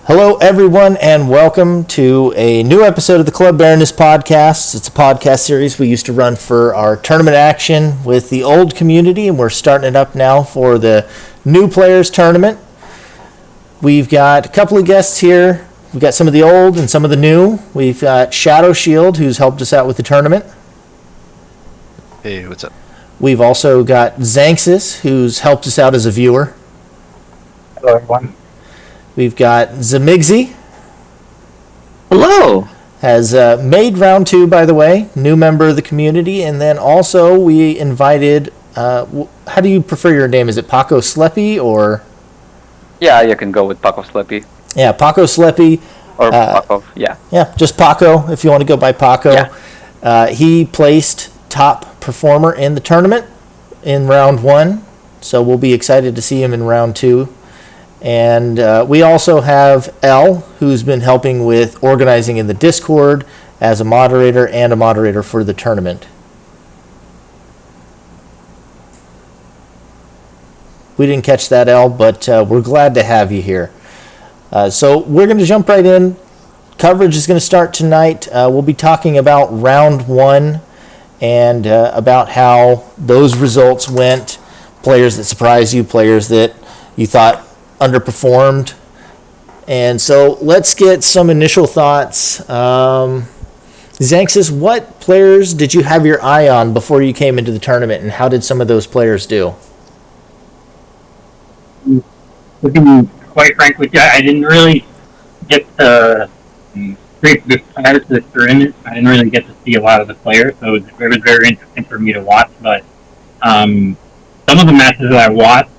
Hello, everyone, and welcome to a new episode of the Club Baroness podcast. It's a podcast series we used to run for our tournament action with the old community, and we're starting it up now for the new players tournament. We've got a couple of guests here. We've got some of the old and some of the new. We've got ShadowShield, who's helped us out with the tournament. Hey, what's up? We've also got Xanxus, who's helped us out as a viewer. Hello, everyone. We've got Zemixy. Hello. Has made round 2, by the way, new member of the community. And then also we invited, how do you prefer your name? Is it Paco Slepi or? Yeah, you can go with Paco Slepi. Yeah, Paco Slepi. Or Paco, yeah. Yeah, just Paco if you want to go by Paco. Yeah. He placed top performer in the tournament in round 1. So we'll be excited to see him in round 2. And we also have Elle, who's been helping with organizing in the Discord as a moderator and a moderator for the tournament. We didn't catch that, Elle, but we're glad to have you here. So we're going to jump right in. Coverage is going to start tonight. We'll be talking about round 1 and about how those results went. Players that surprised you, players that you thought underperformed. And so let's get some initial thoughts. Xanxus, what players did you have your eye on before you came into the tournament, and how did some of those players do? To be quite frank with you, I didn't really get to prior to the tournament. I didn't really get to see a lot of the players, so it was very interesting for me to watch. But some of the matches that I watched,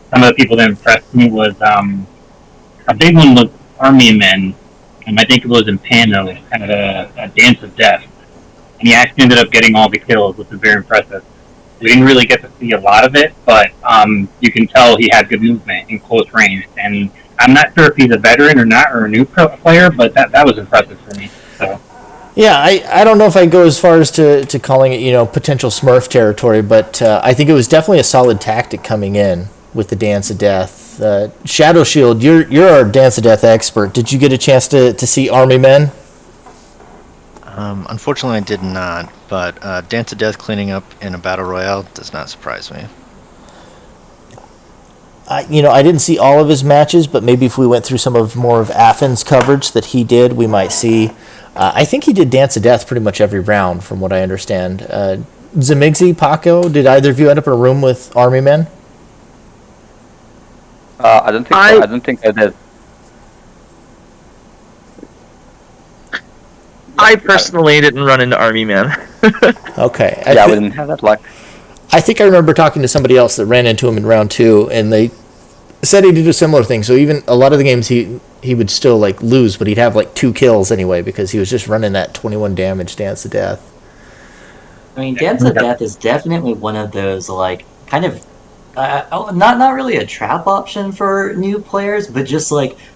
some of the people that impressed me was a big one was Army Men, and I think it was in Pano, kind of a dance of death. And he actually ended up getting all the kills, which was very impressive. We didn't really get to see a lot of it, but you can tell he had good movement in close range. And I'm not sure if he's a veteran or not, or a new player, but that was impressive for me. So. Yeah, I don't know if I go as far as to calling it, potential Smurf territory, but I think it was definitely a solid tactic coming in with the Dance of Death. ShadowShield, you're our Dance of Death expert. Did you get a chance to see Army Men? Unfortunately, I did not, but Dance of Death cleaning up in a Battle Royale does not surprise me. I didn't see all of his matches, but maybe if we went through some of more of Affin's coverage that he did, we might see. I think he did Dance of Death pretty much every round, from what I understand. Zemixy, Paco, did either of you end up in a room with Army Men? I don't think I did. I personally didn't run into Army Men. Okay. Yeah, we didn't have that luck. I think I remember talking to somebody else that ran into him in round 2, and they said he did a similar thing. So even a lot of the games he would still lose, but he'd have 2 kills anyway because he was just running that 21 damage Dance of Death. I mean, Dance of Death is definitely one of those kind of not really a trap option for new players, but just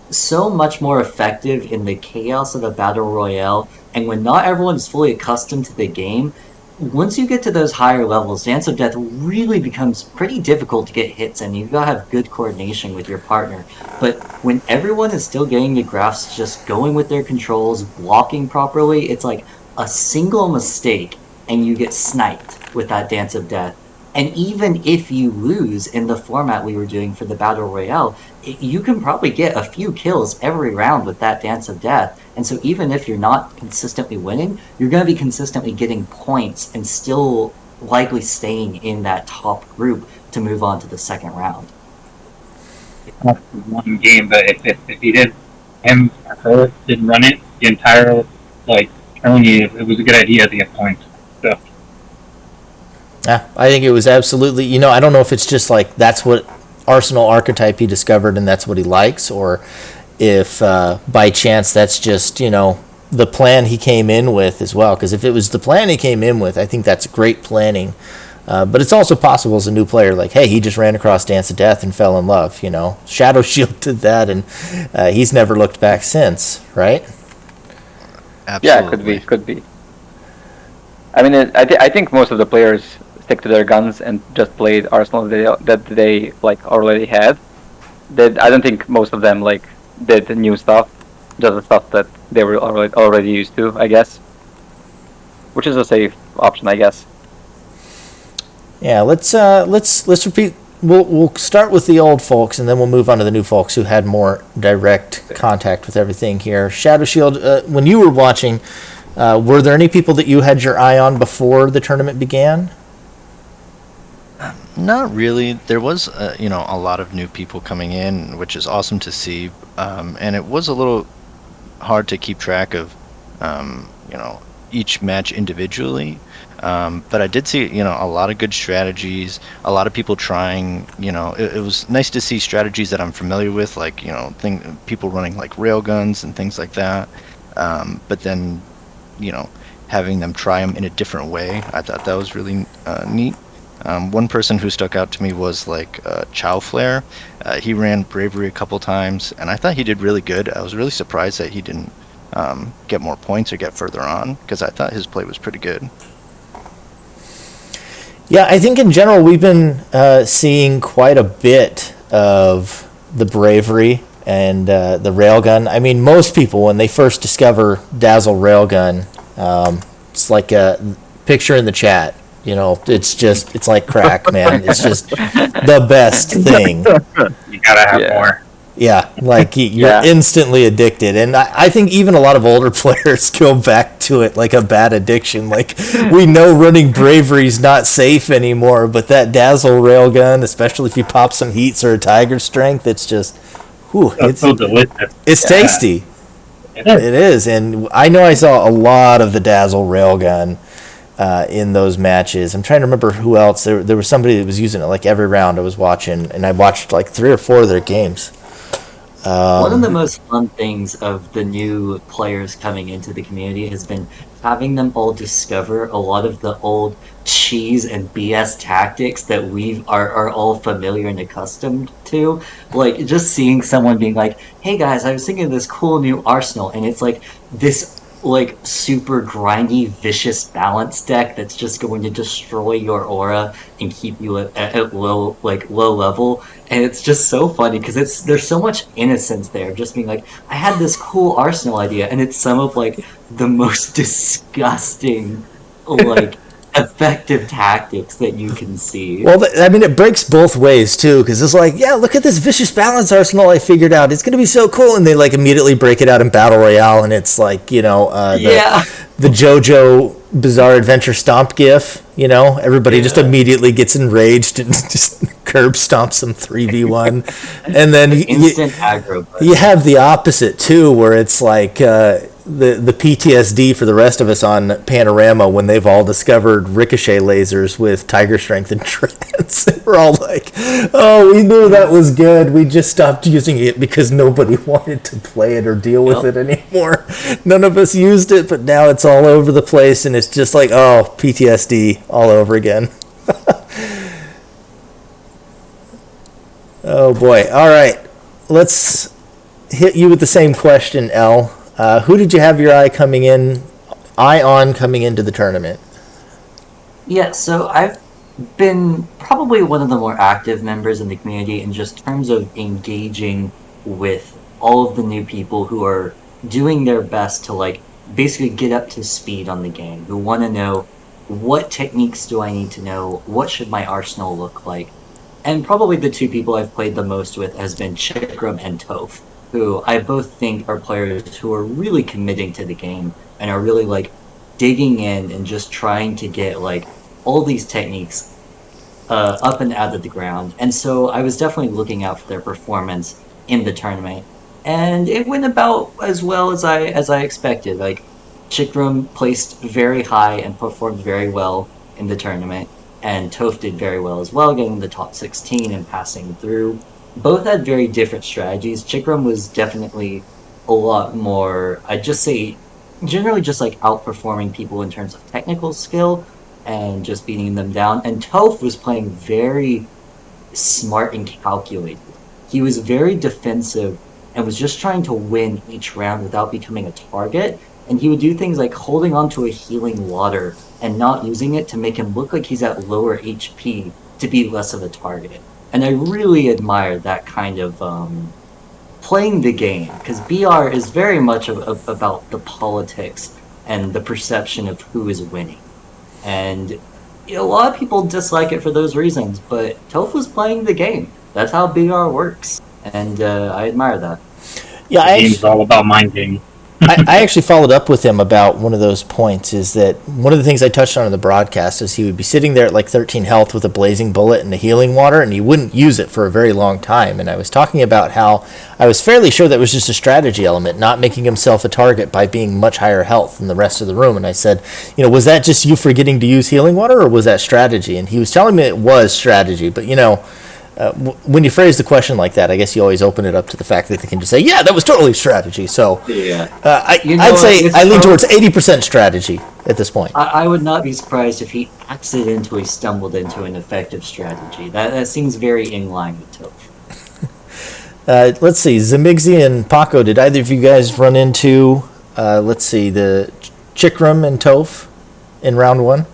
so much more effective in the chaos of the Battle Royale. And when not everyone is fully accustomed to the game, once you get to those higher levels, Dance of Death really becomes pretty difficult to get hits, and you've got to have good coordination with your partner. But when everyone is still getting the graphs, just going with their controls, blocking properly, it's a single mistake, and you get sniped with that Dance of Death. And even if you lose in the format we were doing for the Battle Royale, you can probably get a few kills every round with that Dance of Death. And so even if you're not consistently winning, you're going to be consistently getting points and still likely staying in that top group to move on to the second round. Not one game, but if he did, him or her didn't run it, the entire, Tourney, it was a good idea to get points. So. Yeah, I think it was absolutely, I don't know if it's just that's what Arsenal archetype he discovered and that's what he likes, or if by chance that's just, the plan he came in with as well. Because if it was the plan he came in with, I think that's great planning. But it's also possible as a new player, hey, he just ran across Dance of Death and fell in love, ShadowShield did that, and he's never looked back since, right? Absolutely. Yeah, could be. I mean, I think most of the players stick to their guns and just played Arsenal that they already had. I don't think most of them did the new stuff, just the stuff that they were already used to, I guess. Which is a safe option, I guess. Yeah, let's repeat. We'll start with the old folks, and then we'll move on to the new folks who had more direct contact with everything here. ShadowShield, when you were watching, were there any people that you had your eye on before the tournament began? Not really. There was, a lot of new people coming in, which is awesome to see. And it was a little hard to keep track of, each match individually. But I did see, a lot of good strategies, a lot of people trying, it was nice to see strategies that I'm familiar with, like, people running like railguns and things like that. But then, having them try them in a different way, I thought that was really neat. One person who stuck out to me was like Chow Flare. He ran Bravery a couple times, and I thought he did really good. I was really surprised that he didn't get more points or get further on, because I thought his play was pretty good. Yeah, I think in general we've been seeing quite a bit of the Bravery and the Railgun. I mean, most people, when they first discover Dazzle Railgun, it's like a picture in the chat. It's like crack, man. It's just the best thing. You gotta have more. Yeah, like you're instantly addicted. And I think even a lot of older players go back to it like a bad addiction. Like, we know running Bravery's not safe anymore, but that Dazzle Railgun, especially if you pop some heats or a Tiger Strength, it's just, it's so delicious. It's tasty. It is. It is. And I know I saw a lot of the Dazzle Railgun in those matches. I'm trying to remember who else. There was somebody that was using it like every round I was watching, and I watched like 3 or 4 of their games. One of the most fun things of the new players coming into the community has been having them all discover a lot of the old cheese and BS tactics that we are all familiar and accustomed to. Like, just seeing someone being like, hey guys, I was thinking of this cool new arsenal, and it's like this like super grindy, vicious balance deck that's just going to destroy your aura and keep you at low level. And it's just so funny because there's so much innocence there, just being like, I had this cool arsenal idea, and it's some of like the most disgusting like effective tactics that you can see. Well, I mean, it breaks both ways too, because it's like, yeah, look at this vicious balance arsenal I figured out. It's gonna be so cool, and they like immediately break it out in Battle Royale, and it's like, the JoJo Bizarre Adventure Stomp gif. Everybody just immediately gets enraged and just curb stomps them 3v1, and then instant aggro. You have the opposite too, where it's like the PTSD for the rest of us on Panorama when they've all discovered ricochet lasers with Tiger Strength and Trance. We're all like, oh, we knew that was good. We just stopped using it because nobody wanted to play it or deal with it anymore. None of us used it, but now it's all over the place, and it's just like, oh, PTSD all over again. Oh boy. All right. Let's hit you with the same question, Elle. Who did you have your eye on coming into the tournament? Yeah, so I've been probably one of the more active members in the community in just terms of engaging with all of the new people who are doing their best to like basically get up to speed on the game, who want to know what techniques do I need to know, what should my arsenal look like. And probably the 2 people I've played the most with has been Chikram and Toph, who I both think are players who are really committing to the game and are really like digging in and just trying to get like all these techniques up and out of the ground. And so I was definitely looking out for their performance in the tournament, and it went about as well as I expected. Like, Chikram placed very high and performed very well in the tournament, and Toph did very well as well, getting the top 16 and passing through. Both had very different strategies. Chikram was definitely a lot more, I'd just say, generally just like outperforming people in terms of technical skill and just beating them down. And Toph was playing very smart and calculated. He was very defensive and was just trying to win each round without becoming a target. And he would do things like holding onto a healing water and not using it to make him look like he's at lower HP to be less of a target. And I really admire that kind of playing the game, because BR is very much about the politics and the perception of who is winning. And a lot of people dislike it for those reasons, but Tofu's playing the game. That's how BR works, and I admire that. Yeah, The game's all about mind games. I actually followed up with him about one of those points. Is that one of the things I touched on in the broadcast? Is he would be sitting there at like 13 health with a blazing bullet and a healing water, and he wouldn't use it for a very long time. And I was talking about how I was fairly sure that was just a strategy element, not making himself a target by being much higher health than the rest of the room. And I said, was that just you forgetting to use healing water, or was that strategy? And he was telling me it was strategy, but when you phrase the question like that, I guess you always open it up to the fact that they can just say, yeah, that was totally strategy. So Yeah. I'd say I lean towards 80% strategy at this point. I would not be surprised if he accidentally stumbled into an effective strategy. That seems very in line with Toph. Let's see, Zemixy and Paco, did either of you guys run into, the Chikram and Toph in round one? You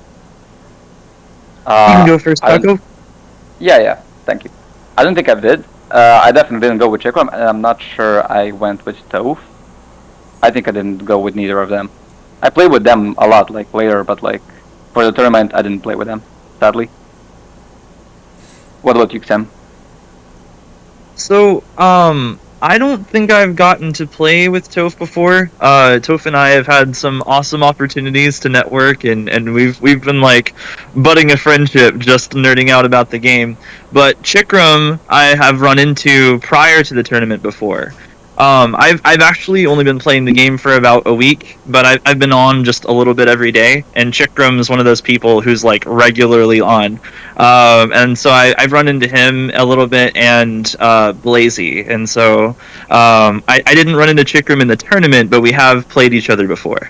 can go first, I- Paco. Yeah. Thank you. I don't think I did. I definitely didn't go with Chikram, and I'm not sure I went with Toph. I think I didn't go with neither of them. I played with them a lot, like later, but like for the tournament, I didn't play with them, sadly. What about you, Sam? So, I don't think I've gotten to play with Toph before. Toph and I have had some awesome opportunities to network, and we've been like budding a friendship, just nerding out about the game. But Chikram, I have run into prior to the tournament before. I've actually only been playing the game for about a week, but I've been on just a little bit every day, and Chikram is one of those people who's like regularly on. And so I've run into him a little bit, and Blazy, and so I didn't run into Chikram in the tournament, but we have played each other before.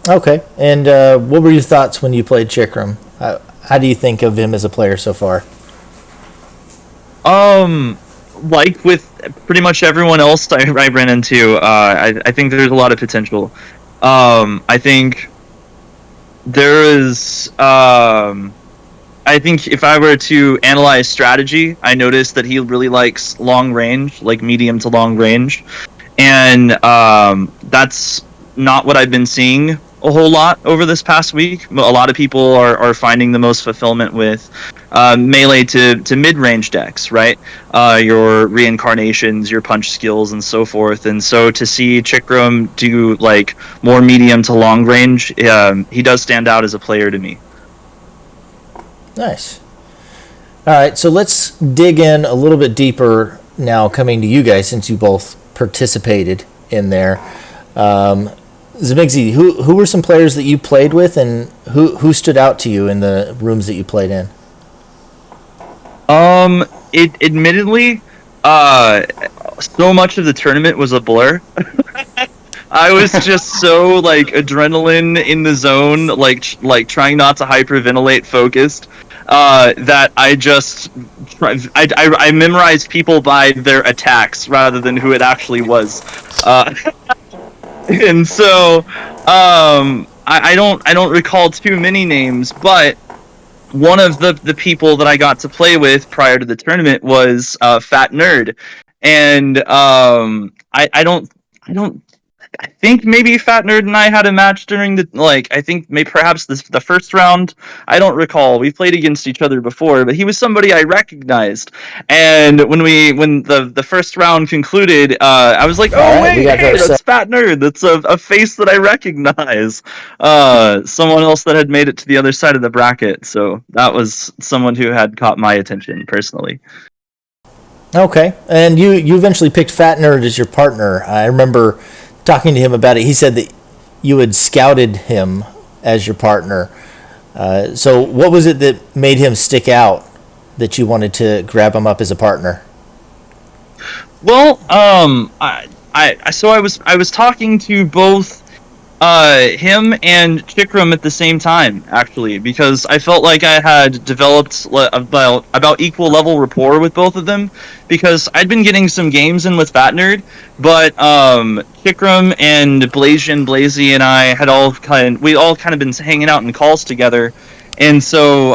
Okay, and what were your thoughts when you played Chikram? How do you think of him as a player so far? Like with pretty much everyone else I ran into, I think there's a lot of potential. I think there is. I think if I were to analyze strategy, I noticed that he really likes long range, like medium to long range, and that's not what I've been seeing a whole lot over this past week. A lot of people are finding the most fulfillment with melee to mid-range decks, right? Your reincarnations, your punch skills, and so forth. And so to see Chikram do like more medium to long range, he does stand out as a player to me. Nice. All right, so let's dig in a little bit deeper now, coming to you guys, since you both participated in there. Zemixy, who were some players that you played with, and who stood out to you in the rooms that you played in? Admittedly, so much of the tournament was a blur. I was just so like adrenaline in the zone, like trying not to hyperventilate, focused. That I memorized people by their attacks rather than who it actually was. And so I don't recall too many names, but one of the people that I got to play with prior to the tournament was Fat Nerd, and I think maybe Fat Nerd and I had a match during the, I think maybe perhaps the first round. I don't recall. We played against each other before, but he was somebody I recognized. And when the first round concluded, I was like, oh, right, wait, hey, that's Fat Nerd. That's a face that I recognize. Someone else that had made it to the other side of the bracket. So that was someone who had caught my attention personally. Okay, and you eventually picked Fat Nerd as your partner. I remember talking to him about it. He said that you had scouted him as your partner. So what was it that made him stick out that you wanted to grab him up as a partner? Well, I was talking to both him and Chikram at the same time, actually, because I felt like I had developed about equal level rapport with both of them, because I'd been getting some games in with Fat Nerd, but Chikram and Blazy and I had all kind of been hanging out in calls together, and so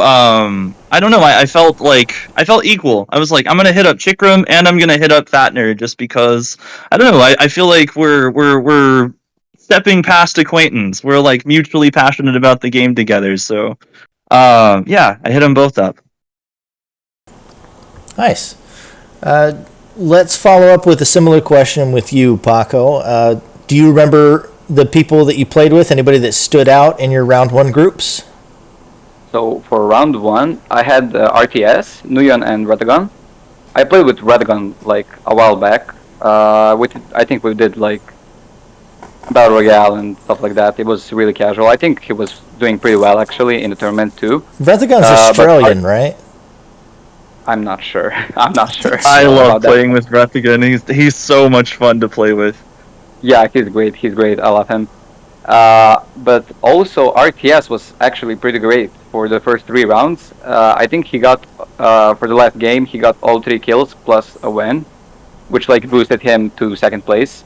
I don't know. I felt equal. I was like, I'm gonna hit up Chikram and I'm gonna hit up Fatner just because I don't know. I feel like we're stepping past acquaintance. We're like mutually passionate about the game together. So, yeah, I hit them both up. Nice. Let's follow up with a similar question with you, Paco. Do you remember the people that you played with? Anybody that stood out in your round one groups? So for round one, I had RTS, Nuyon, and Radagon. I played with Radagon like a while back. I think we did like Battle Royale and stuff like that. It was really casual. I think he was doing pretty well actually in the tournament too. Radagon's Australian, right? I'm not sure. I'm not sure. I love playing with Bregan. He's so much fun to play with. Yeah, he's great. He's great. I love him. But also RTS was actually pretty great for the first 3 rounds. I think he got for the last game he got all 3 kills plus a win, which like boosted him to second place.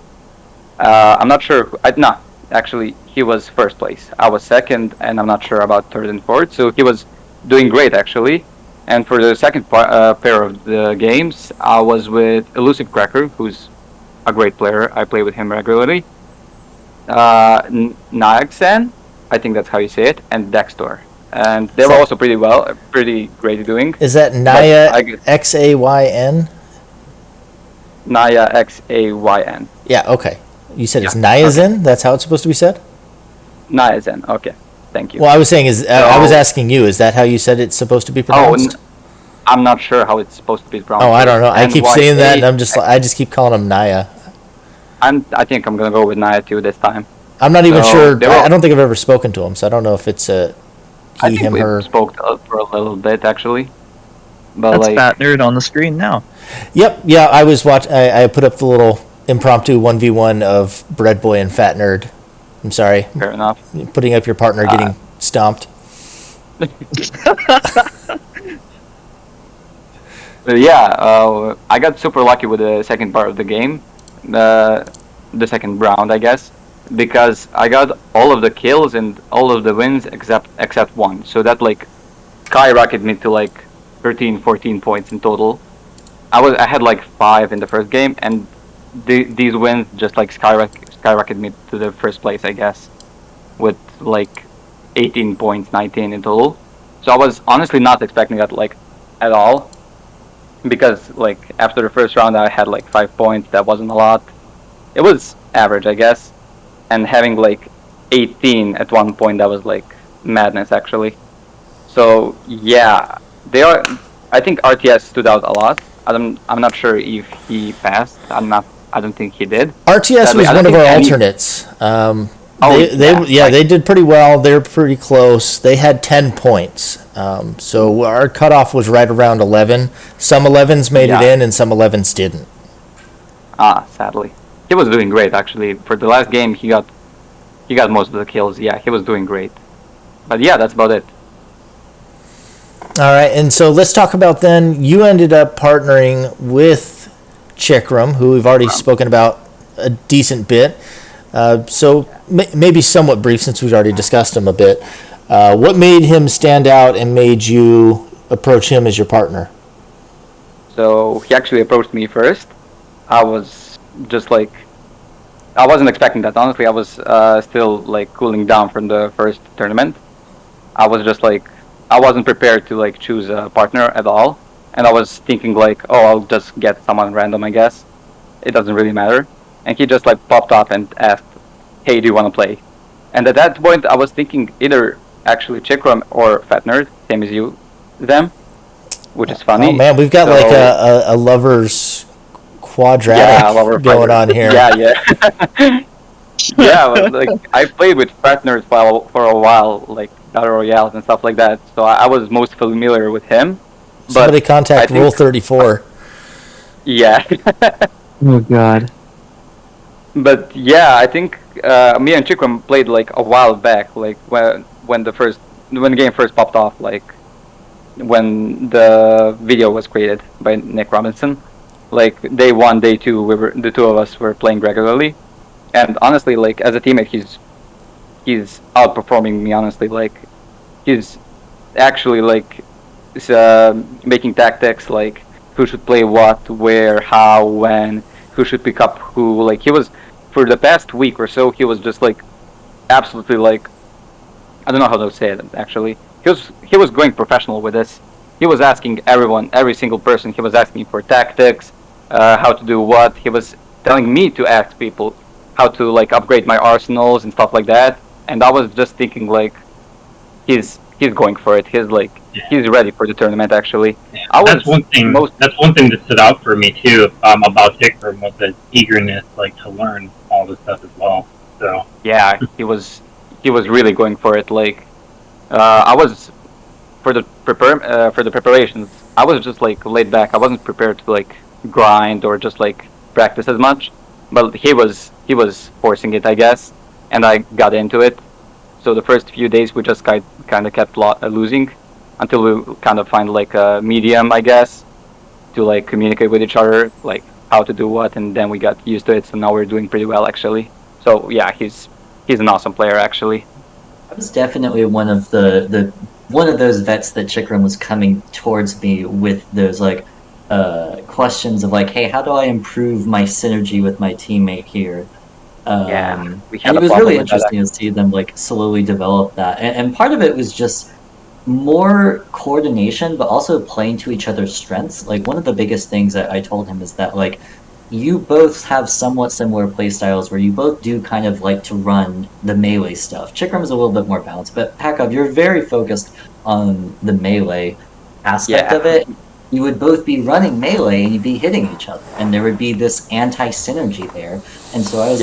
I'm not sure. No, actually he was first place. I was second, and I'm not sure about third and fourth. So he was doing great actually. And for the second pair of the games, I was with Elusive Cracker, who's a great player. I play with him regularly. Naagsan, I think that's how you say it, and Dextor. And they were also pretty great doing. Is that Naya Xayn? Naya Xayn. Yeah, okay. You said it's Niazin? Okay. That's how it's supposed to be said? Niazin, okay. Thank you. Well, I was saying, I was asking you, is that how you said it's supposed to be pronounced? I'm not sure how it's supposed to be pronounced. Oh, I don't know. I keep saying that, and I just keep calling him Naya. I think I'm gonna go with Naya too this time. I'm not even sure. I don't think I've ever spoken to him, so I don't know if it's a he, him, we her. Spoke for a little bit actually. But that's Fat Nerd on the screen now. Yep. Yeah, I was I put up the little impromptu 1v1 of Bread Boy and Fat Nerd. I'm sorry. Fair enough. Putting up your partner getting stomped. Yeah, I got super lucky with the second part of the game, the second round, I guess, because I got all of the kills and all of the wins except one. So that like skyrocketed me to like 13, 14 points in total. I had like 5 in the first game, and these wins just like skyrocketed me to the first place, I guess, with like 18 points, 19 in total. So I was honestly not expecting that like at all, because like after the first round I had like 5 points. That wasn't a lot. It was average, I guess, and having like 18 at one point, that was like madness actually. So yeah, I think RTS stood out a lot. I'm not sure if he passed. I don't think he did. RTS was one of our alternates. They did pretty well. They were pretty close. They had 10 points. So our cutoff was right around 11. Some 11s made it in, and some 11s didn't. Sadly. He was doing great, actually. For the last game, he got most of the kills. Yeah, he was doing great. But yeah, that's about it. All right, and so let's talk about then, you ended up partnering with Chikram, who we've already spoken about a decent bit. So maybe somewhat brief, since we've already discussed him a bit. What made him stand out and made you approach him as your partner? So he actually approached me first. I was just like, I wasn't expecting that. Honestly, I was still like cooling down from the first tournament. I was just like, I wasn't prepared to like choose a partner at all. And I was thinking like, oh, I'll just get someone random, I guess. It doesn't really matter. And he just like popped up and asked, hey, do you want to play? And at that point, I was thinking either actually Chikram or Fat Nerd, same as them, which is funny. Oh man, we've got like a lover's quadratic going on here. Yeah. Yeah, like I played with Fat Nerd for a while, like Battle Royales and stuff like that. So I was most familiar with him. Somebody contact Rule 34. Yeah. Oh god. But yeah, I think me and Chikram played like a while back, like when the game first popped off, like when the video was created by Nick Robinson. Like day 1, day 2, the two of us were playing regularly, and honestly, like as a teammate, he's outperforming me. Honestly, like he's actually like making tactics, like who should play what, where, how, when, who should pick up who. Like he was, for the past week or so, he was just like absolutely like, I don't know how to say it actually. He was going professional with this. He was asking everyone, every single person. He was asking for tactics, how to do what. He was telling me to ask people how to like upgrade my arsenals and stuff like that. And I was just thinking like, he's going for it. He's ready for the tournament actually. Yeah. That's one thing that stood out for me too about Dickram was the eagerness like to learn all this stuff as well. So yeah, he was really going for it. Like I was for the preparations. I was just like laid back. I wasn't prepared to like grind or just like practice as much. But he was forcing it, I guess, and I got into it. So the first few days we just kind of kept losing until we kind of find like a medium, I guess, to like communicate with each other, like how to do what, and then we got used to it. So now we're doing pretty well actually. So yeah, he's an awesome player actually. I was definitely one of those vets that Chikram was coming towards me with those like questions of like, hey, how do I improve my synergy with my teammate here? And it was really interesting to see them like slowly develop that. And part of it was just more coordination, but also playing to each other's strengths. Like one of the biggest things that I told him is that like you both have somewhat similar play styles where you both do kind of like to run the melee stuff. Chikram's a little bit more balanced, but Pakov, you're very focused on the melee aspect of it. You would both be running melee and you'd be hitting each other, and there would be this anti-synergy there. And so I was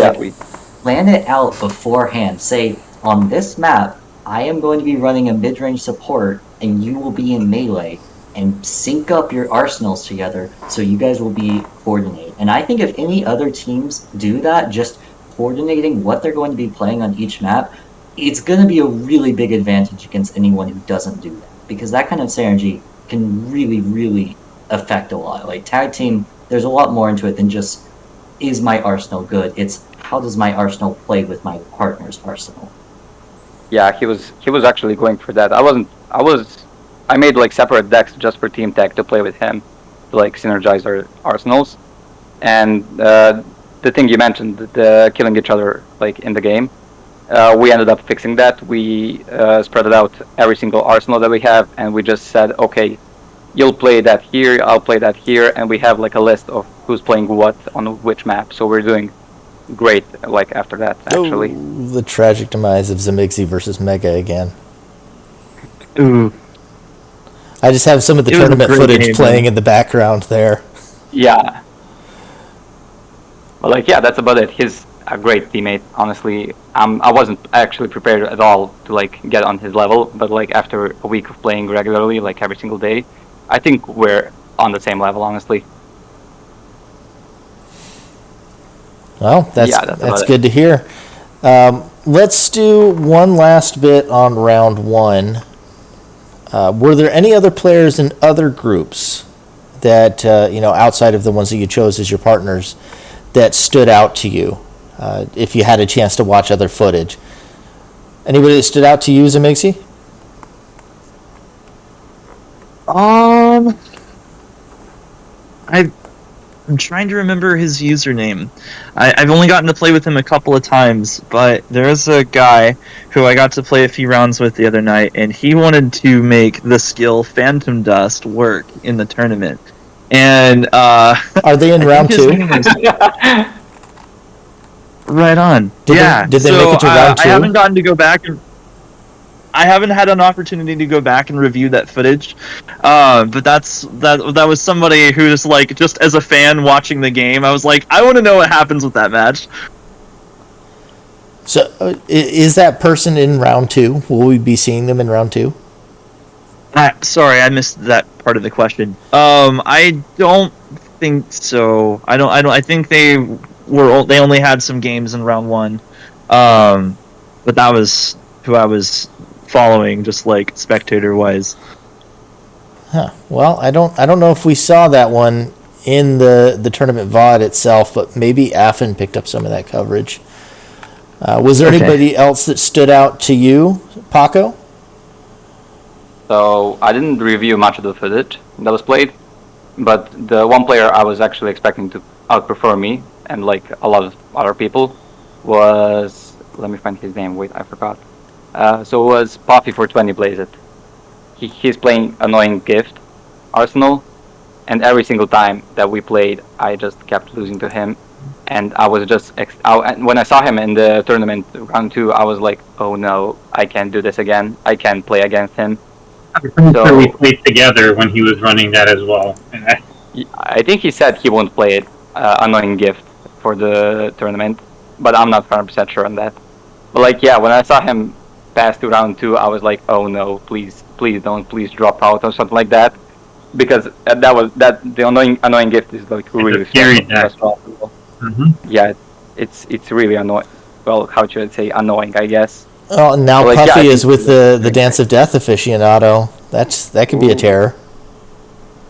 plan it out beforehand. Say, on this map, I am going to be running a mid-range support, and you will be in melee, and sync up your arsenals together so you guys will be coordinated. And I think if any other teams do that, just coordinating what they're going to be playing on each map, it's going to be a really big advantage against anyone who doesn't do that. Because that kind of synergy can really, really affect a lot. Like tag team, there's a lot more into it than just, is my arsenal good? It's, how does my arsenal play with my partner's arsenal? Yeah, he was actually going for that. I made like separate decks just for team tech to play with him, to like synergize our arsenals. And the thing you mentioned, the killing each other like in the game, we ended up fixing that. We spread it out every single arsenal that we have, and we just said, okay, you'll play that here, I'll play that here, and we have like a list of who's playing what on which map. So we're doing great like after that actually. Oh, the tragic demise of Zemixy versus Mega again. Ooh. I just have some of the tournament footage playing in the background there. Yeah. But like, yeah, that's about it. He's a great teammate, honestly. I wasn't actually prepared at all to like get on his level, but like after a week of playing regularly, like every single day, I think we're on the same level, honestly. Well, that's good to hear. Let's do one last bit on round one. Were there any other players in other groups that, outside of the ones that you chose as your partners, that stood out to you, if you had a chance to watch other footage? Anybody that stood out to you, Zemixy? I'm trying to remember his username. I've only gotten to play with him a couple of times, but there's a guy who I got to play a few rounds with the other night, and he wanted to make the skill Phantom Dust work in the tournament. And are they in round two? Right on. Did they make it to round two? I haven't gotten to go back and I haven't had an opportunity to go back and review that footage, but that was somebody who was like, just as a fan watching the game, I was like, I want to know what happens with that match. So, is that person in round two? Will we be seeing them in round two? Sorry, I missed that part of the question. I don't think so. I think they only had some games in round one, but that was who I was following, just like spectator wise. Huh. Well, I don't know if we saw that one in the tournament VOD itself, but maybe Affin picked up some of that coverage. Was there anybody else that stood out to you, Paco? so I didn't review much of the footage that was played. But the one player I was actually expecting to outperform me, and like a lot of other people, was, let me find his name. Wait, I forgot. So it was Poppy for 20 Blazed. He's playing Annoying Gift, Arsenal, and every single time that we played, I just kept losing to him. And I was just and when I saw him in the tournament round 2, I was like, oh no, I can't do this again. I can't play against him. I'm pretty sure we played together when he was running that as well. And I think he said he won't play it, Annoying Gift, for the tournament, but I'm not 100% sure on that. But like, yeah, when I saw him pass to round 2, I was like, oh no, please don't, please drop out or something like that, because the Annoying Gift is like really scary. Mm-hmm. Yeah, it's really annoying. Well, how should I say, annoying, I guess. Oh, and now like, Puffy yeah, is with the Dance of Death aficionado. That could be a terror.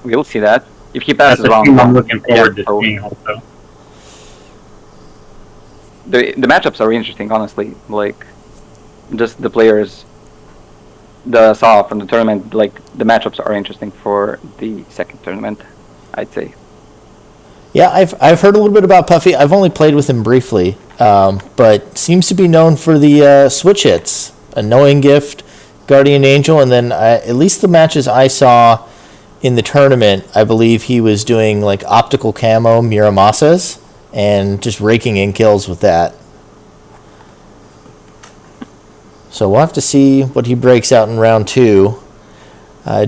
We'll see that. If he passes That's round 1, I'm looking forward to seeing also. The matchups are interesting, honestly. Like, just the players that I saw from the tournament, like, the matchups are interesting for the second tournament, I'd say. Yeah, I've heard a little bit about Puffy. I've only played with him briefly, but seems to be known for the switch hits, Annoying Gift, Guardian Angel, and then at least the matches I saw in the tournament, I believe he was doing like optical camo Miramasas and just raking in kills with that. So we'll have to see what he breaks out in round 2.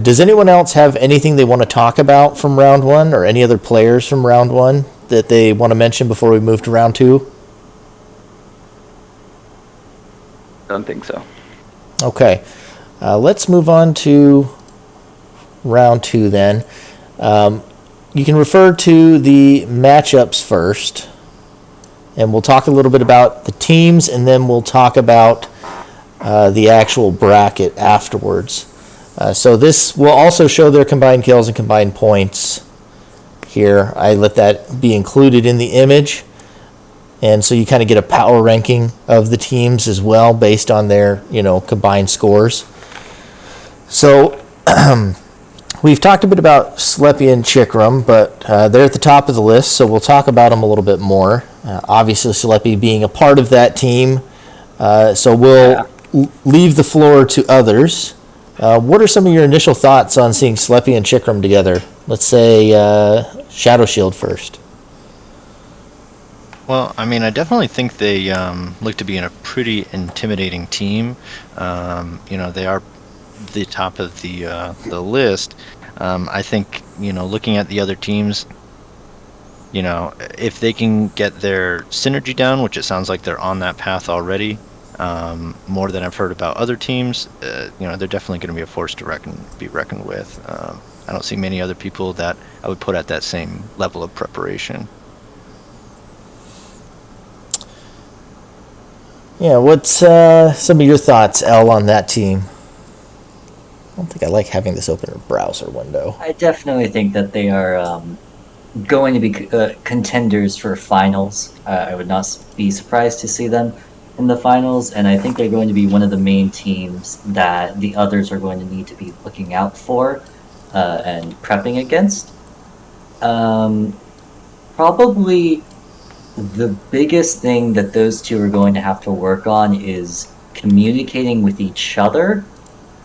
Does anyone else have anything they want to talk about from round 1, or any other players from round 1 that they want to mention before we move to round 2? I don't think so. Okay. Let's move on to round 2 then. You can refer to the matchups first, and we'll talk a little bit about the teams, and then we'll talk about the actual bracket afterwards. So this will also show their combined kills and combined points here. I let that be included in the image. And so you kind of get a power ranking of the teams as well based on their, combined scores. So we've talked a bit about Slepi and Chikram, but they're at the top of the list, so we'll talk about them a little bit more. Obviously, Slepi being a part of that team. So we'll leave the floor to others. What are some of your initial thoughts on seeing Slepi and Chikram together? Let's say ShadowShield first. Well, I mean, I definitely think they look to be in a pretty intimidating team. They are the top of the list. I think, looking at the other teams, if they can get their synergy down, which it sounds like they're on that path already, more than I've heard about other teams, they're definitely going to be a force to be reckoned with. I don't see many other people that I would put at that same level of preparation. Yeah, what's some of your thoughts, Elle, on that team? I don't think I like having this open in a browser window. I definitely think that they are going to be contenders for finals. I would not be surprised to see them in the finals, and I think they're going to be one of the main teams that the others are going to need to be looking out for and prepping against. Probably the biggest thing that those two are going to have to work on is communicating with each other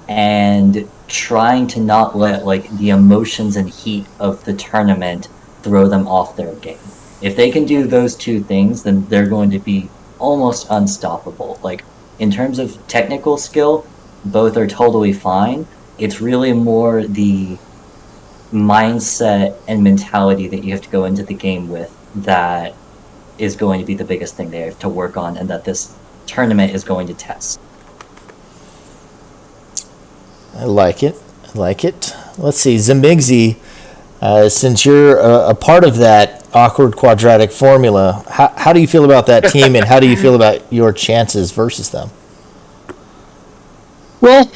and trying to not let the emotions and heat of the tournament throw them off their game. If they can do those two things, then they're going to be almost unstoppable. In terms of technical skill, both are totally fine. It's really more the mindset and mentality that you have to go into the game with that is going to be the biggest thing they have to work on, and that this tournament is going to test. I like it. Let's see, Zemixy, since you're a part of that awkward quadratic formula, how do you feel about that team, and how do you feel about your chances versus them? Well,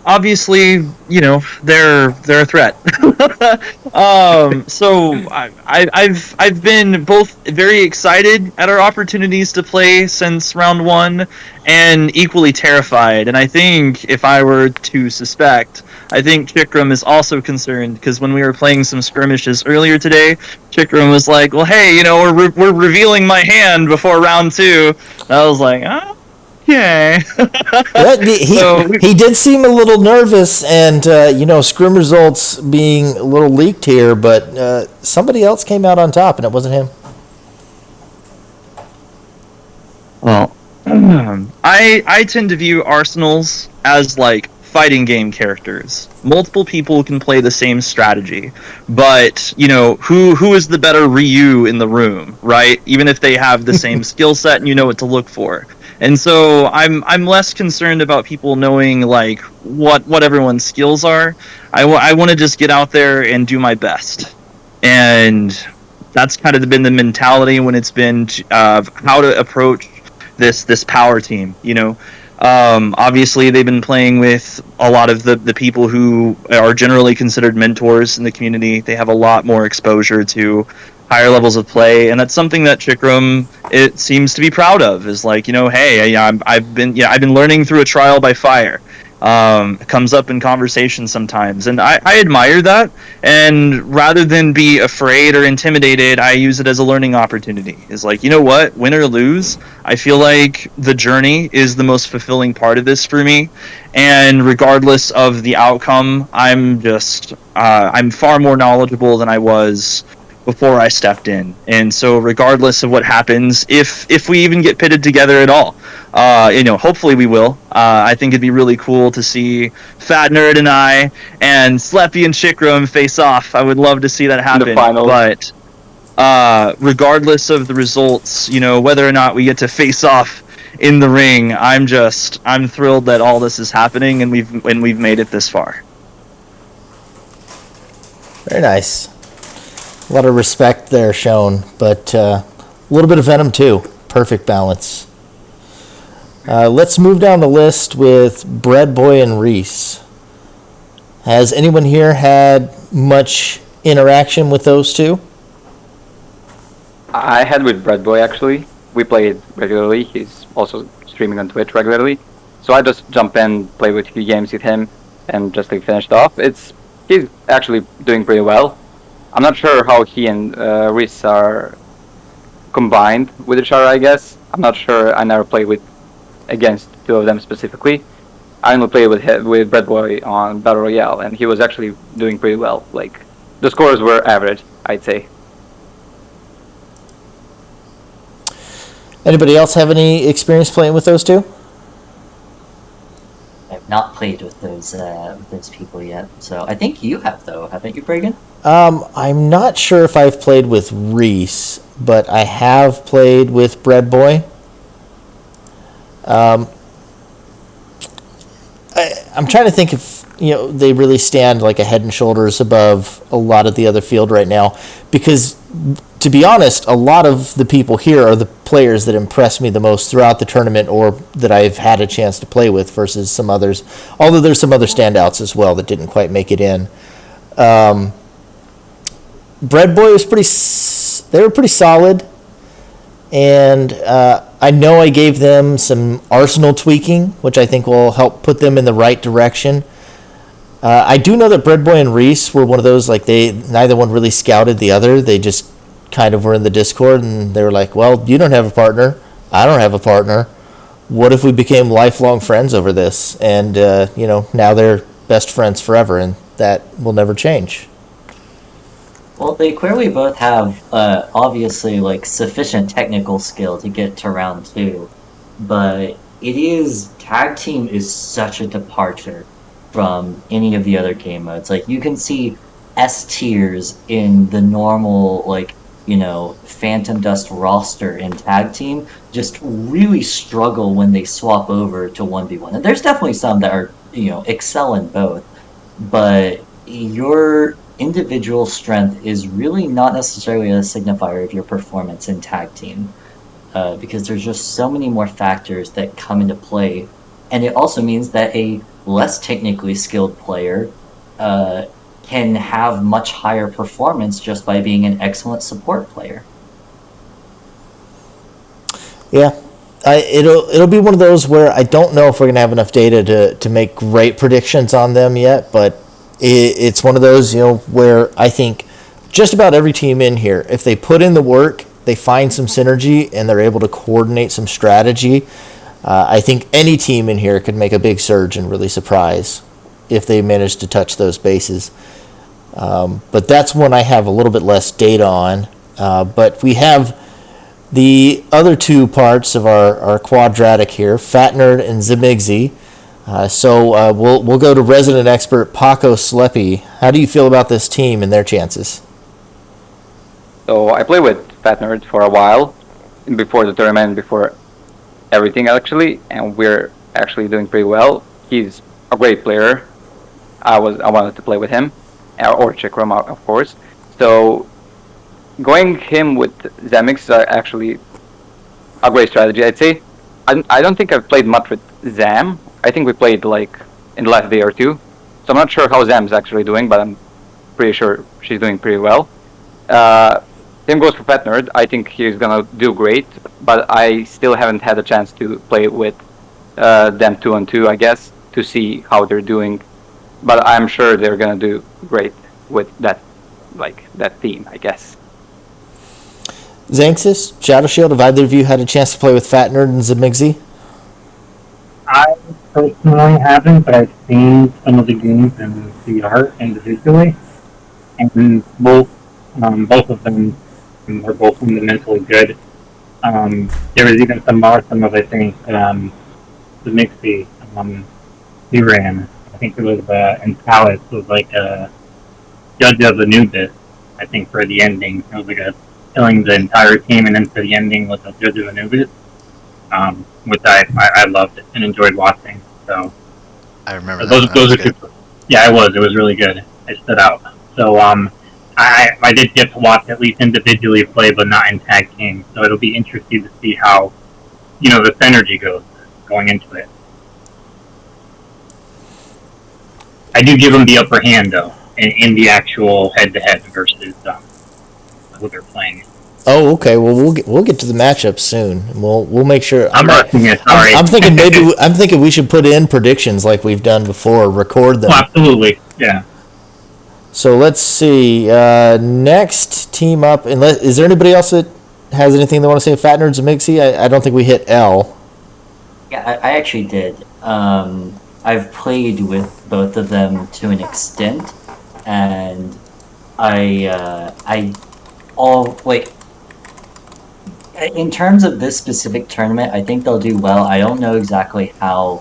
obviously, they're a threat. So I've been both very excited at our opportunities to play since round one, and equally terrified. And I think if I were to suspect, I think Chikram is also concerned, because when we were playing some skirmishes earlier today, Chikram was like, "Well, hey, we're revealing my hand before round two." And I was like, "Oh." Okay. He did seem a little nervous, and scrim results being a little leaked here, but somebody else came out on top, and it wasn't him. Well, I tend to view arsenals as like fighting game characters. Multiple people can play the same strategy, but who is the better Ryu in the room, right? Even if they have the same skill set and you know what to look for. And so I'm less concerned about people knowing like what everyone's skills are. I want to just get out there and do my best, and that's kind of been the mentality when it's been how to approach this power team. Obviously they've been playing with a lot of the people who are generally considered mentors in the community. They have a lot more exposure to higher levels of play, and that's something that Chikram it seems to be proud of. Is like, hey, I've been learning through a trial by fire. It comes up in conversation sometimes, and I admire that. And rather than be afraid or intimidated, I use it as a learning opportunity. It's like, what, win or lose, I feel like the journey is the most fulfilling part of this for me. And regardless of the outcome, I'm far more knowledgeable than I was before I stepped in. And so regardless of what happens, if we even get pitted together at all, hopefully we will. I think it'd be really cool to see Fat Nerd and I and Slepi and Chikram face off. I would love to see that happen. But regardless of the results, whether or not we get to face off in the ring, I'm thrilled that all this is happening and we've made it this far. Very nice. A lot of respect there shown, but a little bit of venom too. Perfect balance. Let's move down the list with Bread Boy and Reese. Has anyone here had much interaction with those two? I had with Bread Boy actually. We played regularly. He's also streaming on Twitch regularly. So I just jump in, play with a few games with him, and just finished off. He's actually doing pretty well. I'm not sure how he and Reese are combined with each other, I guess. I'm not sure. I never played against two of them specifically. I only played with Bread Boy on Battle Royale, and he was actually doing pretty well. Like, the scores were average, I'd say. Anybody else have any experience playing with those two? I've not played with those people yet. So I think you have, though, haven't you, Bregan? I'm not sure if I've played with Reese, but I have played with Bread Boy. I'm trying to think if they really stand like a head and shoulders above a lot of the other field right now, because to be honest, a lot of the people here are the players that impress me the most throughout the tournament, or that I've had a chance to play with, versus some others. Although there's some other standouts as well that didn't quite make it in. Bread Boy was they were pretty solid, and I know I gave them some arsenal tweaking, which I think will help put them in the right direction. I do know that Bread Boy and Reese were one of those, like, neither one really scouted the other. They just kind of were in the Discord, and they were like, well, you don't have a partner, I don't have a partner. What if we became lifelong friends over this? And, now they're best friends forever, and that will never change. Well, they clearly both have, obviously, sufficient technical skill to get to round two. But tag team is such a departure from any of the other game modes. Like, you can see S tiers in the normal, Phantom Dust roster in tag team just really struggle when they swap over to 1v1. And there's definitely some that are, excel in both. But your individual strength is really not necessarily a signifier of your performance in tag team, because there's just so many more factors that come into play and it also means that a less technically skilled player can have much higher performance just by being an excellent support player. Yeah, it'll be one of those where I don't know if we're gonna have enough data to make great predictions on them yet, but it's one of those, where I think just about every team in here, if they put in the work, they find some synergy and they're able to coordinate some strategy. I think any team in here could make a big surge and really surprise if they manage to touch those bases. But that's one I have a little bit less data on. But we have the other two parts of our quadratic here, Fat Nerd and Zemixy. So we'll go to resident expert Paco Slepi. How do you feel about this team and their chances? So I played with Fat Nerd for a while, before the tournament, before everything actually, and we're actually doing pretty well. He's a great player. I wanted to play with him, or Chikram, of course. So going him with Zemixy is actually a great strategy, I'd say. I don't think I've played much with Zam. I think we played like in the last day or two. So I'm not sure how Zam's actually doing, but I'm pretty sure she's doing pretty well. Same goes for Fat Nerd. I think he's gonna do great, but I still haven't had a chance to play with them 2-on-2, I guess, to see how they're doing. But I'm sure they're gonna do great with that team, I guess. Xanxus, ShadowShield, have either of you had a chance to play with Fat Nerd and Zemixy? I personally haven't, but I've seen some of the games in VR individually, and both of them were both fundamentally good. There was even some of, I think, Zemixy, he ran. I think it was in Palace was like a Judge of Anubis, I think, for the ending. It was like a killing the entire team, and then for the ending was a Judge of Anubis, which I loved and enjoyed watching. So I remember those are two. Yeah, it was really good. It stood out. So I did get to watch at least individually play, but not in tag teams. So it'll be interesting to see how the synergy goes going into it. I do give them the upper hand though in the actual head-to-head versus who they're playing. Oh, okay. Well, we'll get to the matchup soon. We'll make sure. I'm rushing it. Sorry. I'm thinking we should put in predictions like we've done before. Record them. Oh, absolutely. Yeah. So let's see. Next team up. Is there anybody else that has anything they want to say? Fat Nerds and Mixie? I don't think we hit L. Yeah, I actually did. I've played with both of them to an extent, and in terms of this specific tournament, I think they'll do well. I don't know exactly how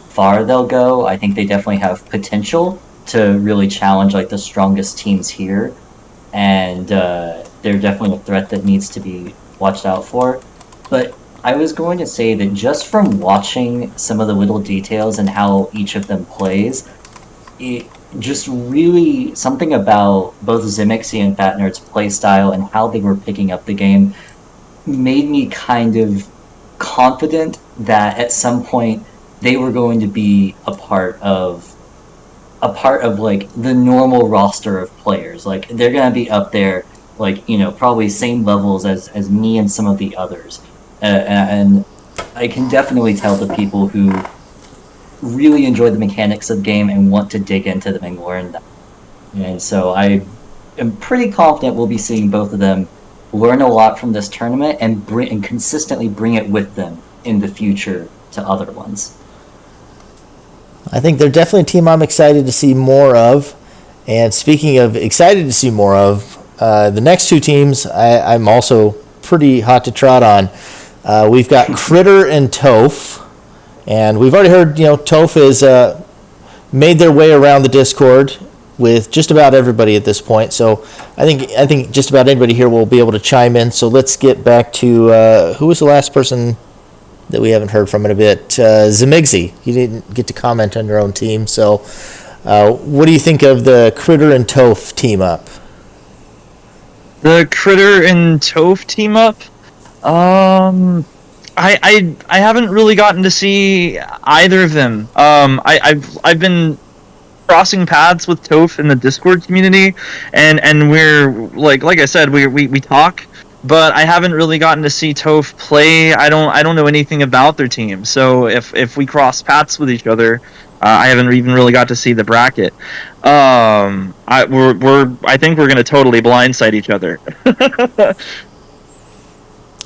far they'll go. I think they definitely have potential to really challenge like the strongest teams here, and they're definitely a threat that needs to be watched out for. But I was going to say that just from watching some of the little details and how each of them plays, it just really something about both Zemixy and Fat Nerd's play style and how they were picking up the game made me kind of confident that at some point they were going to be a part of like the normal roster of players. Like they're gonna be up there, like probably same levels as me and some of the others. And I can definitely tell the people who really enjoy the mechanics of the game and want to dig into them and learn them. And so I am pretty confident we'll be seeing both of them learn a lot from this tournament and consistently bring it with them in the future to other ones. I think they're definitely a team I'm excited to see more of. And speaking of excited to see more of, the next two teams I'm also pretty hot to trot on. We've got Critter and Toph, and we've already heard Toph has made their way around the Discord with just about everybody at this point. So I think just about anybody here will be able to chime in. So let's get back to who was the last person that we haven't heard from in a bit? Zemixy. He didn't get to comment on your own team. So what do you think of the Critter and Toph team up? The Critter and Toph team up? I haven't really gotten to see either of them. I've been crossing paths with Toph in the Discord community, and we're like I said, we talk, but I haven't really gotten to see Toph play. I don't know anything about their team. So if we cross paths with each other, I haven't even really got to see the bracket. I think we're gonna totally blindside each other.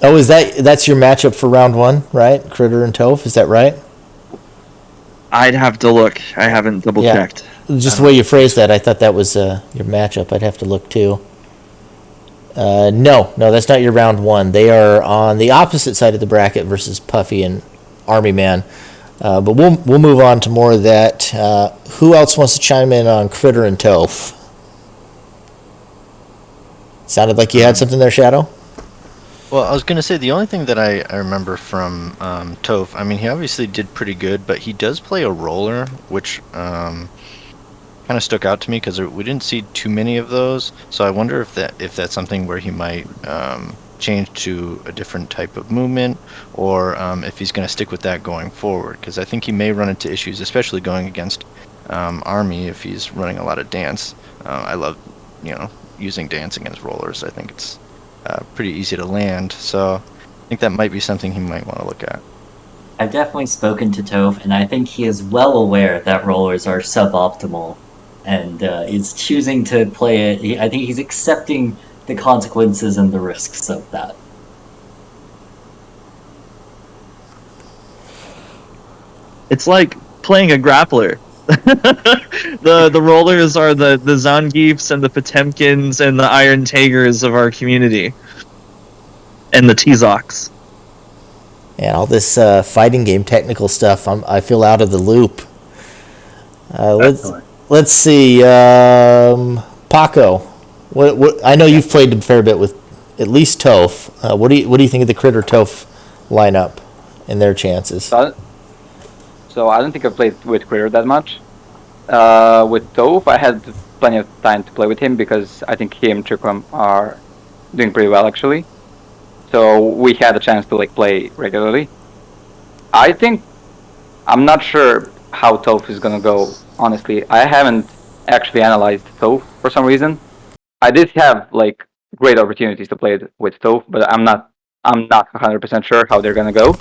Oh, that's your matchup for round 1, right? Critter and Toph, is that right? I'd have to look. I haven't double checked. Just the way you phrased that, I thought that was your matchup. I'd have to look too. No, that's not your round 1. They are on the opposite side of the bracket versus Puffy and Army Man. But we'll move on to more of that. Who else wants to chime in on Critter and Toph? Sounded like you had something there, Shadow? Well, I was going to say, the only thing that I remember from Toph, I mean, he obviously did pretty good, but he does play a roller, which kind of stuck out to me because we didn't see too many of those. So I wonder if that's something where he might change to a different type of movement, or if he's going to stick with that going forward, because I think he may run into issues, especially going against Army if he's running a lot of dance. I love, using dance against rollers. I think it's pretty easy to land, so I think that might be something he might want to look at. I've definitely spoken to Toph, and I think he is well aware that rollers are suboptimal, and is choosing to play it. I think he's accepting the consequences and the risks of that. It's like playing a grappler. The rollers are the Zangiefs and the Potemkins and the Iron Tigers of our community, and the Tizoks. Yeah, all this fighting game technical stuff, I feel out of the loop. Let's see, Paco. What I know you've played a fair bit with at least Toph. What do you think of the Critter Toph lineup and their chances? So I don't think I've played with Critter that much. With Toph, I had plenty of time to play with him because I think he and Chikram are doing pretty well actually. So we had a chance to play regularly. I'm not sure how Toph is gonna go. Honestly, I haven't actually analyzed Toph for some reason. I did have great opportunities to play with Toph, but I'm not 100% sure how they're gonna go.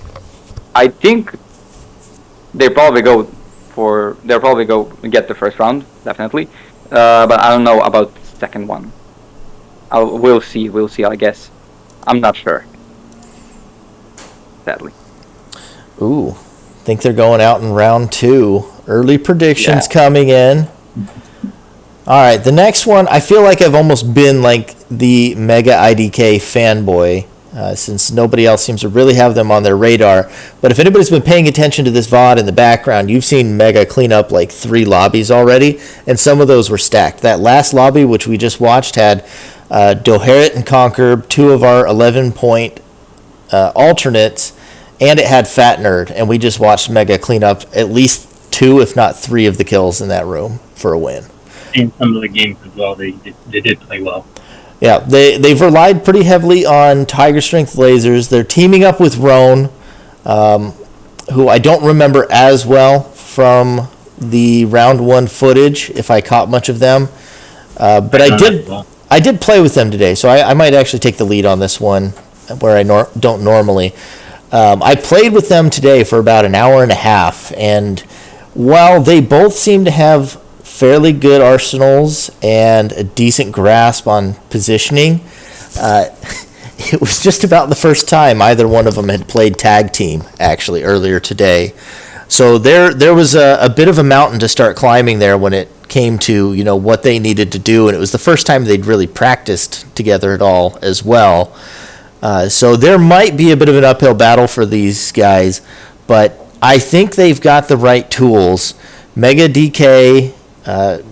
I think they'll probably go get the first round, definitely. But I don't know about the second one. We'll see, I guess. I'm not sure. Sadly. Ooh, think they're going out in round 2. Early predictions coming in. All right, the next one, I feel like I've almost been the Mega IDK fanboy, since nobody else seems to really have them on their radar. But if anybody's been paying attention to this VOD in the background, you've seen Mega clean up 3 lobbies already, and some of those were stacked. That last lobby, which we just watched, had Doharit and Conquer, 2 of our 11-point alternates, and it had Fat Nerd, and we just watched Mega clean up at least 2, if not 3 of the kills in that room for a win. In some of the games as well, they did play well. Yeah, they've relied pretty heavily on Tiger Strength lasers. They're teaming up with Roan, who I don't remember as well from the round 1 footage, if I caught much of them. But I did play with them today, so I might actually take the lead on this one, where I don't normally. I played with them today for about an hour and a half, and while they both seem to have fairly good arsenals and a decent grasp on positioning, it was just about the first time either one of them had played tag team actually earlier today. So there was a bit of a mountain to start climbing there when it came to what they needed to do, and it was the first time they'd really practiced together at all as well. So there might be a bit of an uphill battle for these guys, but I think they've got the right tools. Mega DK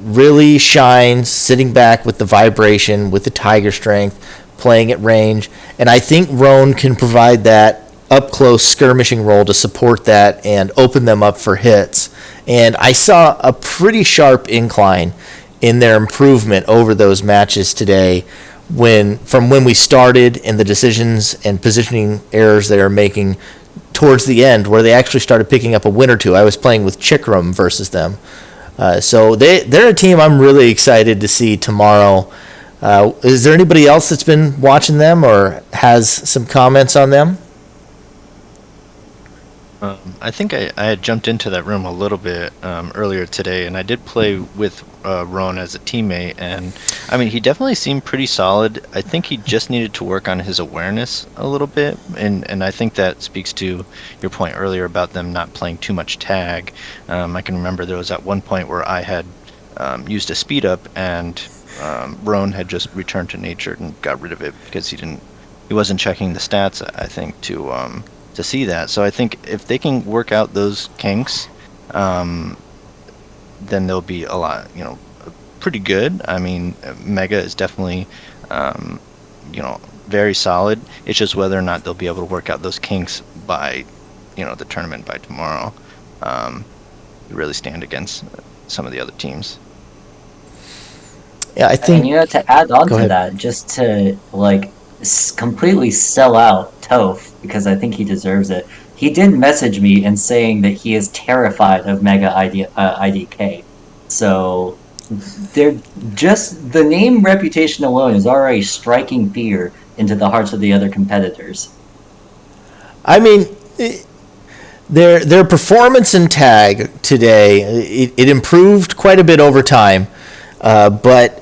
really shines sitting back with the vibration, with the Tiger Strength, playing at range, and I think Roan can provide that up-close skirmishing role to support that and open them up for hits. And I saw a pretty sharp incline in their improvement over those matches today, from when we started, and the decisions and positioning errors they are making towards the end where they actually started picking up a win or two. I was playing with Chikram versus them. So they're a team I'm really excited to see tomorrow. Is there anybody else that's been watching them or has some comments on them? I think I had jumped into that room a little bit earlier today, and I did play with Roan as a teammate, and I mean, he definitely seemed pretty solid. I think he just needed to work on his awareness a little bit, and I think that speaks to your point earlier about them not playing too much tag. I can remember there was at one point where I had used a speed up, and Roan had just returned to nature and got rid of it because he wasn't checking the stats, I think, to see that. So I think if they can work out those kinks, then they'll be a lot, pretty good. I mean, Mega is definitely, very solid. It's just whether or not they'll be able to work out those kinks by, the tournament by tomorrow. Really stand against some of the other teams. Yeah, I think. And to add on to that, just to completely sell out Toph, because I think he deserves it. He did message me and saying that he is terrified of Mega IDK. So they're just the name reputation alone is already striking fear into the hearts of the other competitors. I mean, their performance in tag today it improved quite a bit over time, but.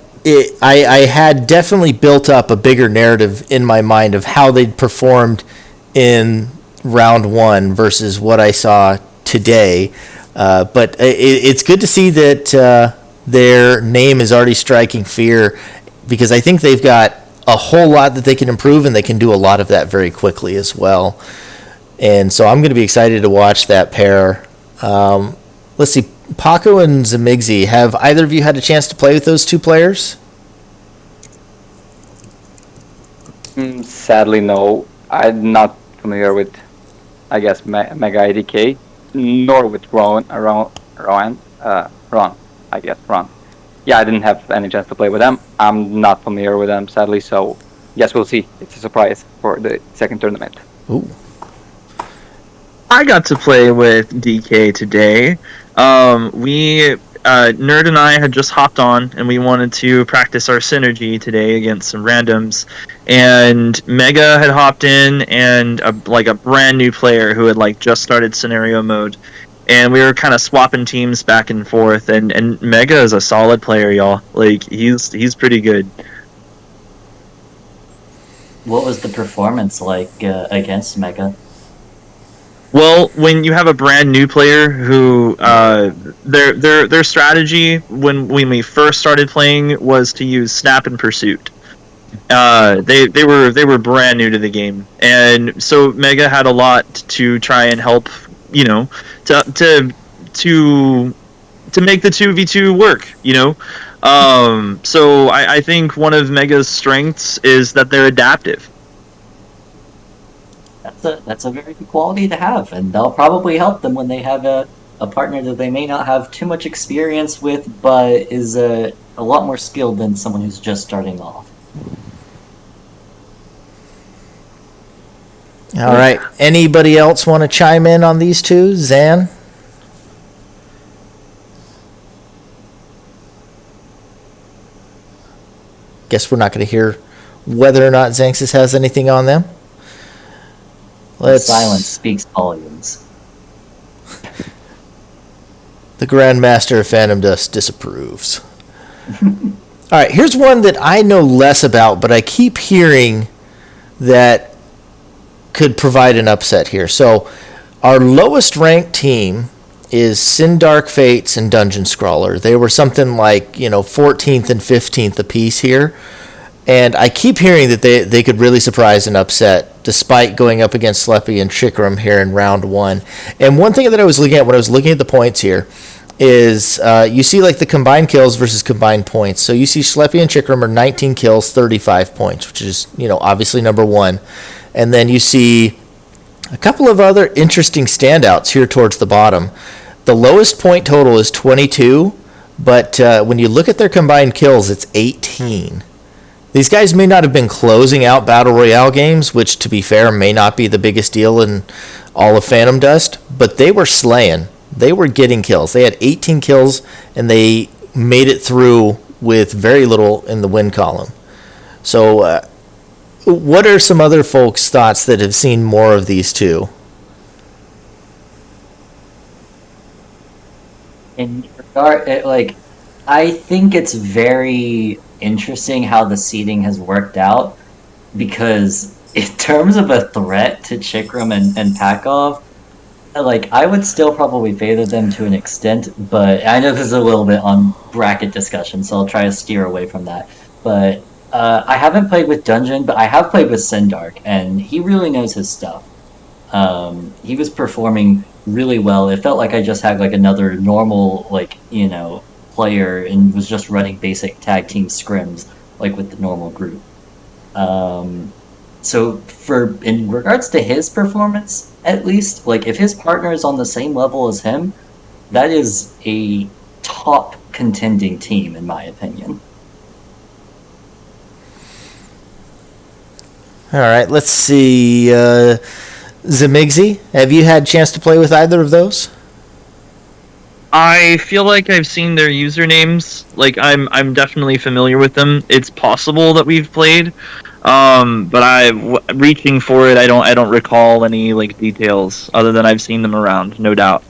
I had definitely built up a bigger narrative in my mind of how they'd performed in round one versus what I saw today. But it's good to see that their name is already striking fear, because I think they've got a whole lot that they can improve, and they can do a lot of that very quickly as well. And so I'm going to be excited to watch that pair. Let's see. Paco and Zemixy, have either of you had a chance to play with those two players? Sadly, no. I'm not familiar with, I guess, Mega IDK, nor with Ron. Yeah, I didn't have any chance to play with them. I'm not familiar with them, sadly, so yes, we'll see. It's a surprise for the second tournament. Ooh. I got to play with DK today. Nerd and I had just hopped on, and we wanted to practice our synergy today against some randoms. And Mega had hopped in, and a brand new player who had just started scenario mode. And we were kind of swapping teams back and forth. And Mega is a solid player, y'all. He's pretty good. What was the performance like against Mega? Well, when you have a brand new player who their strategy when we first started playing was to use snap and pursuit. They were brand new to the game, and so Mega had a lot to try and help, to make the 2v2 work, So I think one of Mega's strengths is that they're adaptive. That's a very good quality to have, and that'll probably help them when they have a partner that they may not have too much experience with, but is a lot more skilled than someone who's just starting off. All right. Anybody else want to chime in on these two? Zan? Guess we're not going to hear whether or not Xanxus has anything on them. Silence speaks volumes. The Grandmaster of Phantom Dust disapproves. All right, here's one that I know less about, but I keep hearing that could provide an upset here. So our lowest ranked team is Sin Dark Fates and Dungeon Scrawler. They were something like, 14th and 15th apiece here. And I keep hearing that they could really surprise and upset, despite going up against Slepi and Chikram here in round one. And one thing that I was looking at when I was looking at the points here is you see the combined kills versus combined points. So you see Slepi and Chikram are 19 kills, 35 points, which is, obviously number one. And then you see a couple of other interesting standouts here towards the bottom. The lowest point total is 22, but when you look at their combined kills, it's 18. these guys may not have been closing out Battle Royale games, which, to be fair, may not be the biggest deal in all of Phantom Dust, but they were slaying. They were getting kills. They had 18 kills, and they made it through with very little in the win column. So, what are some other folks' thoughts that have seen more of these two? In regard, I think it's very interesting how the seeding has worked out, because in terms of a threat to Chikram and Pakov, I would still probably favor them to an extent, but I know this is a little bit on bracket discussion, so I'll try to steer away from that. But I haven't played with Dungeon, but I have played with Sendark, and he really knows his stuff. He was performing really well. It felt like I just had another normal player and was just running basic tag team scrims with the normal group. So in regards to his performance, at least, if his partner is on the same level as him, that is a top contending team in my opinion. All right, let's see. Zemixy, have you had a chance to play with either of those? I feel like I've seen their usernames. I'm definitely familiar with them. It's possible that we've played, but reaching for it, I don't recall any details other than I've seen them around, no doubt.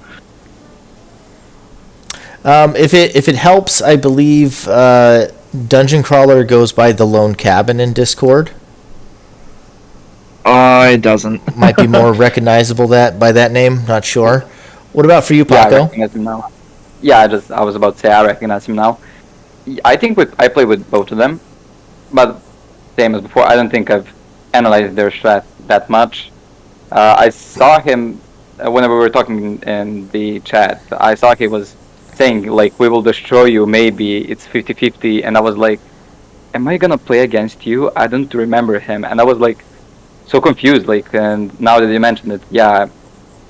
If it helps, I believe Dungeon Crawler goes by the Lone Cabin in Discord. It doesn't. Might be more recognizable by that name. Not sure. What about for you, Paco? Yeah, I recognize him now. Yeah, I was about to say I recognize him now. I think I play with both of them, but same as before. I don't think I've analyzed their strat that much. I saw him whenever we were talking in the chat. I saw he was saying we will destroy you. Maybe it's 50-50, and I was like, am I gonna play against you? I don't remember him, and I was so confused. And now that you mentioned it, yeah.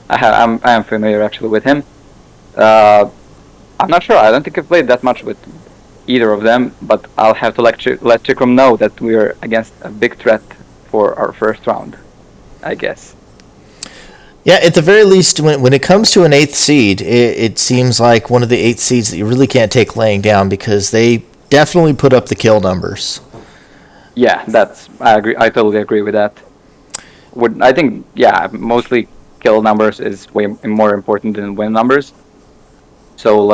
I am familiar actually with him. I'm not sure. I don't think I've played that much with either of them, but I'll have to let Chikram know that we are against a big threat for our first round, I guess. Yeah, at the very least, when it comes to an 8th seed, it seems like one of the 8th seeds that you really can't take laying down, because they definitely put up the kill numbers. Yeah, I agree. I totally agree with that. I think, yeah, mostly kill numbers is way more important than win numbers. So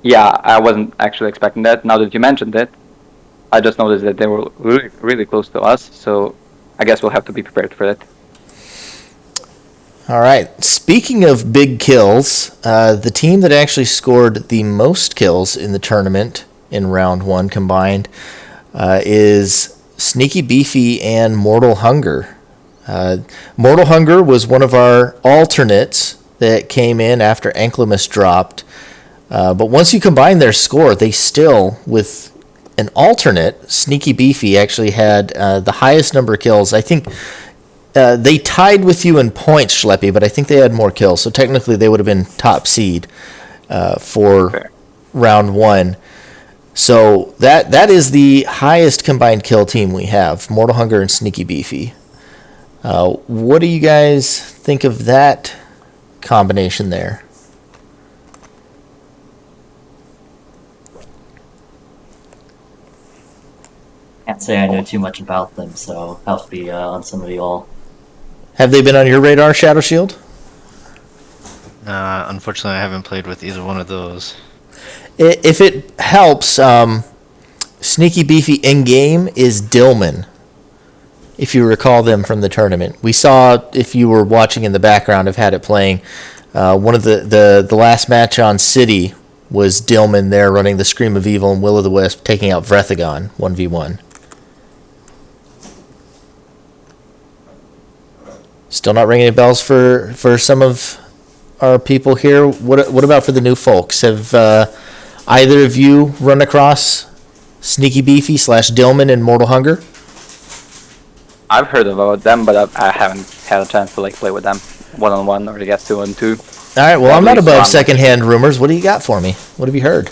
yeah, I wasn't actually expecting that. Now that you mentioned it, I just noticed that they were really, really close to us. So I guess we'll have to be prepared for that. All right. Speaking of big kills, the team that actually scored the most kills in the tournament in round 1 combined is Sneaky Beefy and Mortal Hunger. Mortal Hunger was one of our alternates that came in after Anklemus dropped. But once you combine their score, they still, with an alternate, Sneaky Beefy actually had the highest number of kills. I think they tied with you in points, Slepi, but I think they had more kills. So technically they would have been top seed for round 1. So that is the highest combined kill team we have, Mortal Hunger and Sneaky Beefy. What do you guys think of that combination there? Can't say I know too much about them, so I'll have to be on some of y'all. Have they been on your radar, ShadowShield? Unfortunately, I haven't played with either one of those. If it helps, Sneaky Beefy in-game is Dillman, if you recall them from the tournament. We saw, if you were watching in the background, I've had it playing. One of the last match on City was Dillman there running the Scream of Evil and Will of the Wisp, taking out Vrethagon 1v1. Still not ringing any bells for some of our people here. What about for the new folks? Have either of you run across Sneaky Beefy / Dillman in Mortal Hunger? I've heard about them, but I haven't had a chance to play with them 1-on-1 or I guess 2-on-2. All right, well, I'm not above secondhand rumors. What do you got for me? What have you heard?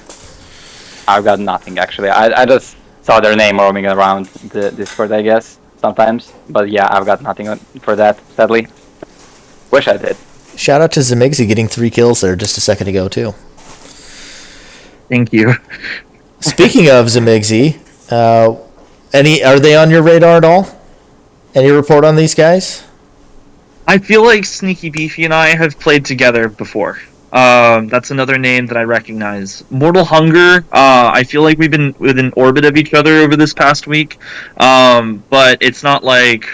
I've got nothing actually. I just saw their name roaming around the Discord, I guess, sometimes. But yeah, I've got nothing for that, sadly. Wish I did. Shout out to Zemixy getting 3 kills there just a second ago, too. Thank you. Speaking of Zemixy, are they on your radar at all? Any report on these guys? I feel like Sneaky Beefy and I have played together before. That's another name that I recognize. Mortal Hunger, I feel like we've been within orbit of each other over this past week. But it's not like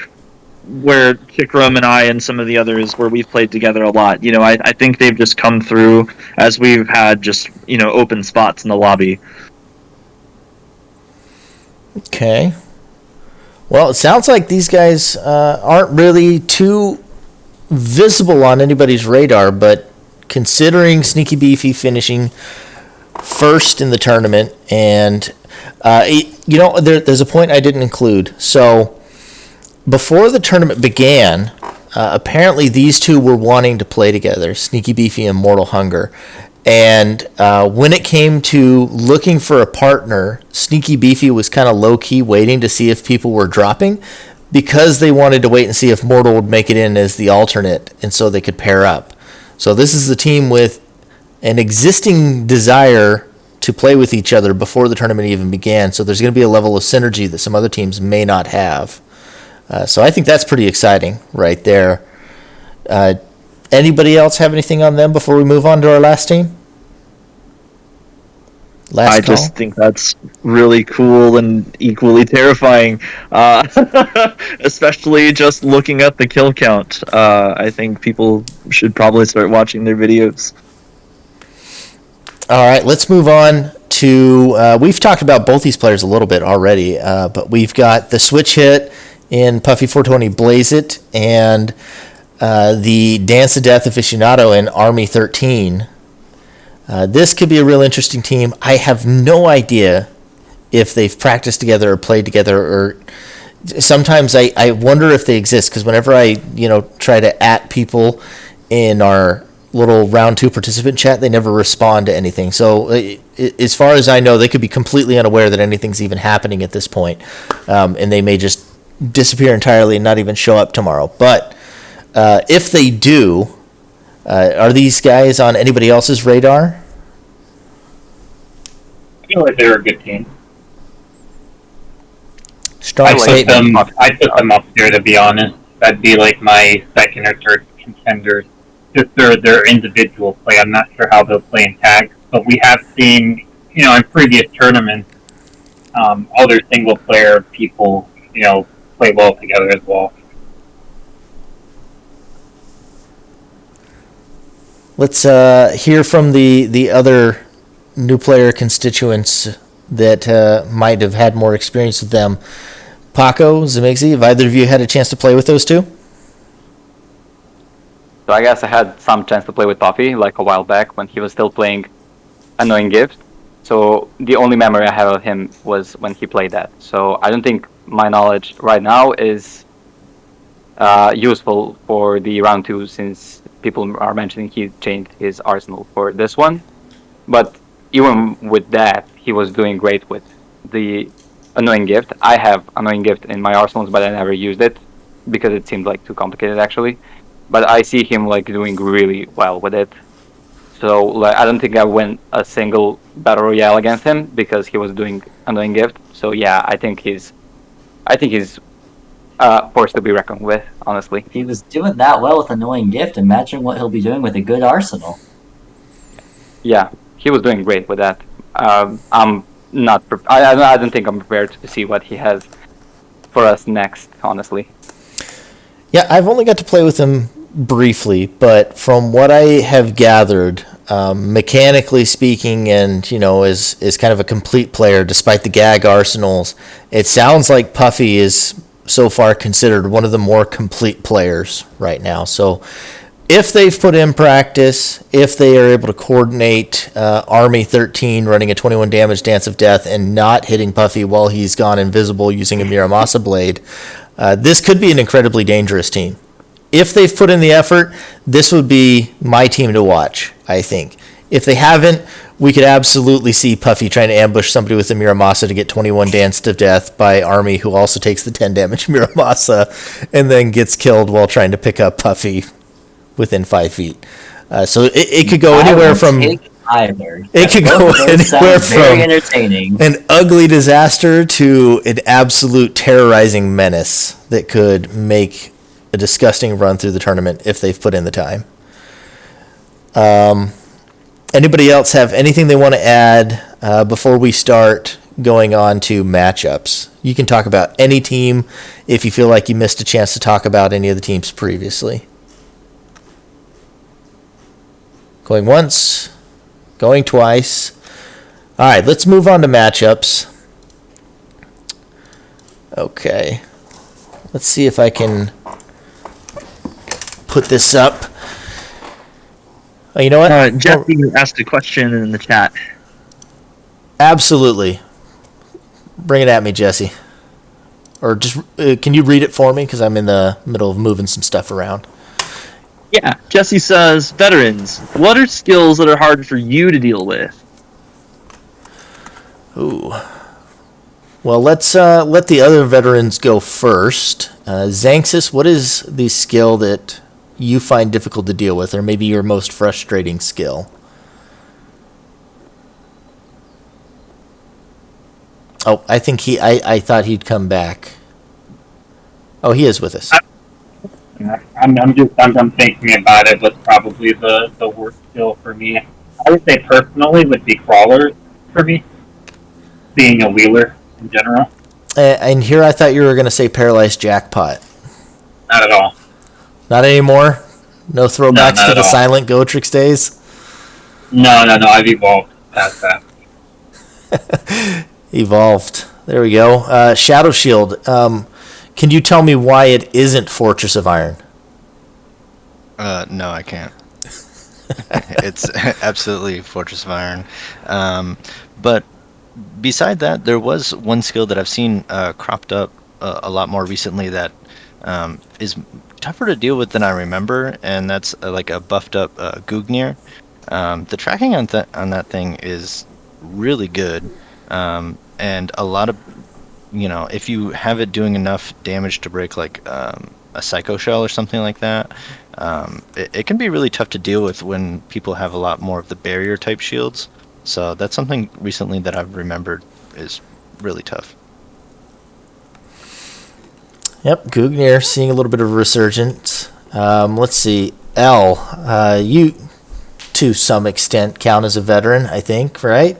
where Chikram and I and some of the others where we've played together a lot. You know, I think they've just come through as we've had just, open spots in the lobby. Okay. Well, it sounds like these guys aren't really too visible on anybody's radar, but considering Sneaky Beefy finishing first in the tournament, and there's a point I didn't include. So before the tournament began, apparently these two were wanting to play together, Sneaky Beefy and Mortal Hunger. And when it came to looking for a partner, Sneaky Beefy was kind of low-key waiting to see if people were dropping, because they wanted to wait and see if Mortal would make it in as the alternate, and so they could pair up. So this is the team with an existing desire to play with each other before the tournament even began, so there's going to be a level of synergy that some other teams may not have. So I think that's pretty exciting right there. Anybody else have anything on them before we move on to our last team? I just think that's really cool and equally terrifying, especially just looking at the kill count. I think people should probably start watching their videos. All right, let's move on to... we've talked about both these players a little bit already, but we've got the switch hit in Puffy 420 Blaze It, and the Dance to Death aficionado in Army 13. This could be a real interesting team. I have no idea if they've practiced together or played together, or sometimes I wonder if they exist, because whenever I try to @ people in our little round 2 participant chat, they never respond to anything. So as far as I know, they could be completely unaware that anything's even happening at this point, and they may just disappear entirely and not even show up tomorrow. But if they do, are these guys on anybody else's radar? I feel like they're a good team. Strong I put statement. them up there, to be honest. That'd be like my second or third contenders. Just their individual play. I'm not sure how they'll play in tags, but we have seen, in previous tournaments, other single player people, play well together as well. Let's hear from the other new player constituents that might have had more experience with them. Paco, Zemixy, have either of you had a chance to play with those two? So I guess I had some chance to play with Puffy like a while back when he was still playing Annoying Gift. So the only memory I have of him was when he played that. So I don't think my knowledge right now is useful for the round 2, since people are mentioning he changed his arsenal for this one. But even with that, he was doing great with the Annoying Gift. I have Annoying Gift in my arsenals, but I never used it because it seemed like too complicated actually. But I see him doing really well with it. So I don't think I win a single battle royale against him because he was doing Annoying Gift. So yeah, I think he's forced to be reckoned with, honestly. If he was doing that well with Annoying Gift, imagine what he'll be doing with a good arsenal. Yeah, he was doing great with that. I'm not. I don't think I'm prepared to see what he has for us next, honestly. Yeah, I've only got to play with him briefly, but from what I have gathered, mechanically speaking, and is kind of a complete player despite the gag arsenals, it sounds like Puffy is so far considered one of the more complete players right now. So if they've put in practice, if they are able to coordinate Army 13 running a 21 damage Dance of Death and not hitting Puffy while he's gone invisible using a Miramasa blade, this could be an incredibly dangerous team. If they've put in the effort, this would be my team to watch, I think. If they haven't, we could absolutely see Puffy trying to ambush somebody with a Muramasa to get 21 danced to death by Army, who also takes the 10 damage Muramasa, and then gets killed while trying to pick up Puffy within 5 feet. So it could go anywhere from... It could go anywhere from entertaining. An ugly disaster to an absolute terrorizing menace that could make a disgusting run through the tournament if they've put in the time. Anybody else have anything they want to add before we start going on to matchups? You can talk about any team if you feel like you missed a chance to talk about any of the teams previously. Going once, going twice. All right, let's move on to matchups. Okay. Let's see if I can put this up. Oh, you know what? Jesse asked a question in the chat. Absolutely. Bring it at me, Jesse. Or just, can you read it for me? Because I'm in the middle of moving some stuff around. Yeah, Jesse says, veterans, what are skills that are hard for you to deal with? Ooh. Well, let's let the other veterans go first. Xanxus, what is the skill that you find difficult to deal with, or maybe your most frustrating skill? Oh, I think I thought he'd come back. Oh, he is with us. I'm thinking about it. What's probably the worst skill for me? I would say personally would be crawlers for me. Being a wheeler in general. And here I thought you were going to say paralyzed jackpot. Not at all. Not anymore? No throwbacks to the all. silent Gotrix days? No. I've evolved past that. Evolved. There we go. ShadowShield. Can you tell me why it isn't Fortress of Iron? No, I can't. It's absolutely Fortress of Iron. But beside that, there was one skill that I've seen cropped up a lot more recently that is tougher to deal with than I remember, and that's like a buffed up Gugnir. The tracking on that thing is really good, and a lot of, if you have it doing enough damage to break like a Psycho Shell or something like that, it can be really tough to deal with when people have a lot more of the barrier type shields. So that's something recently that I've remembered is really tough. Yep, Gugnir seeing a little bit of a resurgence. Let's see. L, you to some extent count as a veteran, I think, right?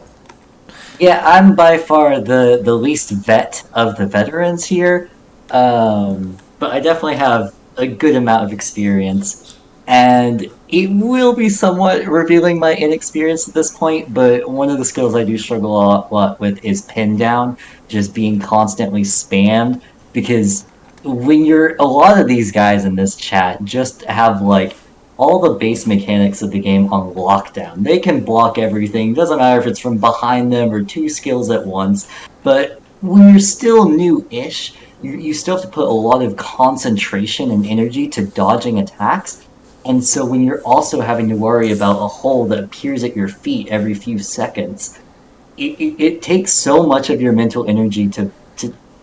Yeah, I'm by far the least vet of the veterans here, but I definitely have a good amount of experience, and it will be somewhat revealing my inexperience at this point, but one of the skills I do struggle a lot with is pin down, just being constantly spammed, because when a lot of these guys in this chat just have like all the base mechanics of the game on lockdown. They can block everything, doesn't matter if it's from behind them or two skills at once, but when you're still new-ish, you still have to put a lot of concentration and energy to dodging attacks, and so when you're also having to worry about a hole that appears at your feet every few seconds, it takes so much of your mental energy to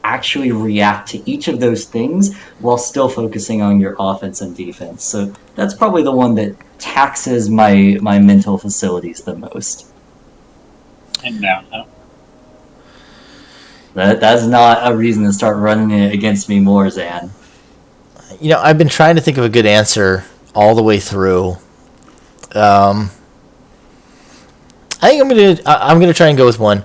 actually react to each of those things while still focusing on your offense and defense. So that's probably the one that taxes my mental facilities the most. And down, huh? That's not a reason to start running it against me more, Zan. I've been trying to think of a good answer all the way through. I think I'm gonna try and go with one.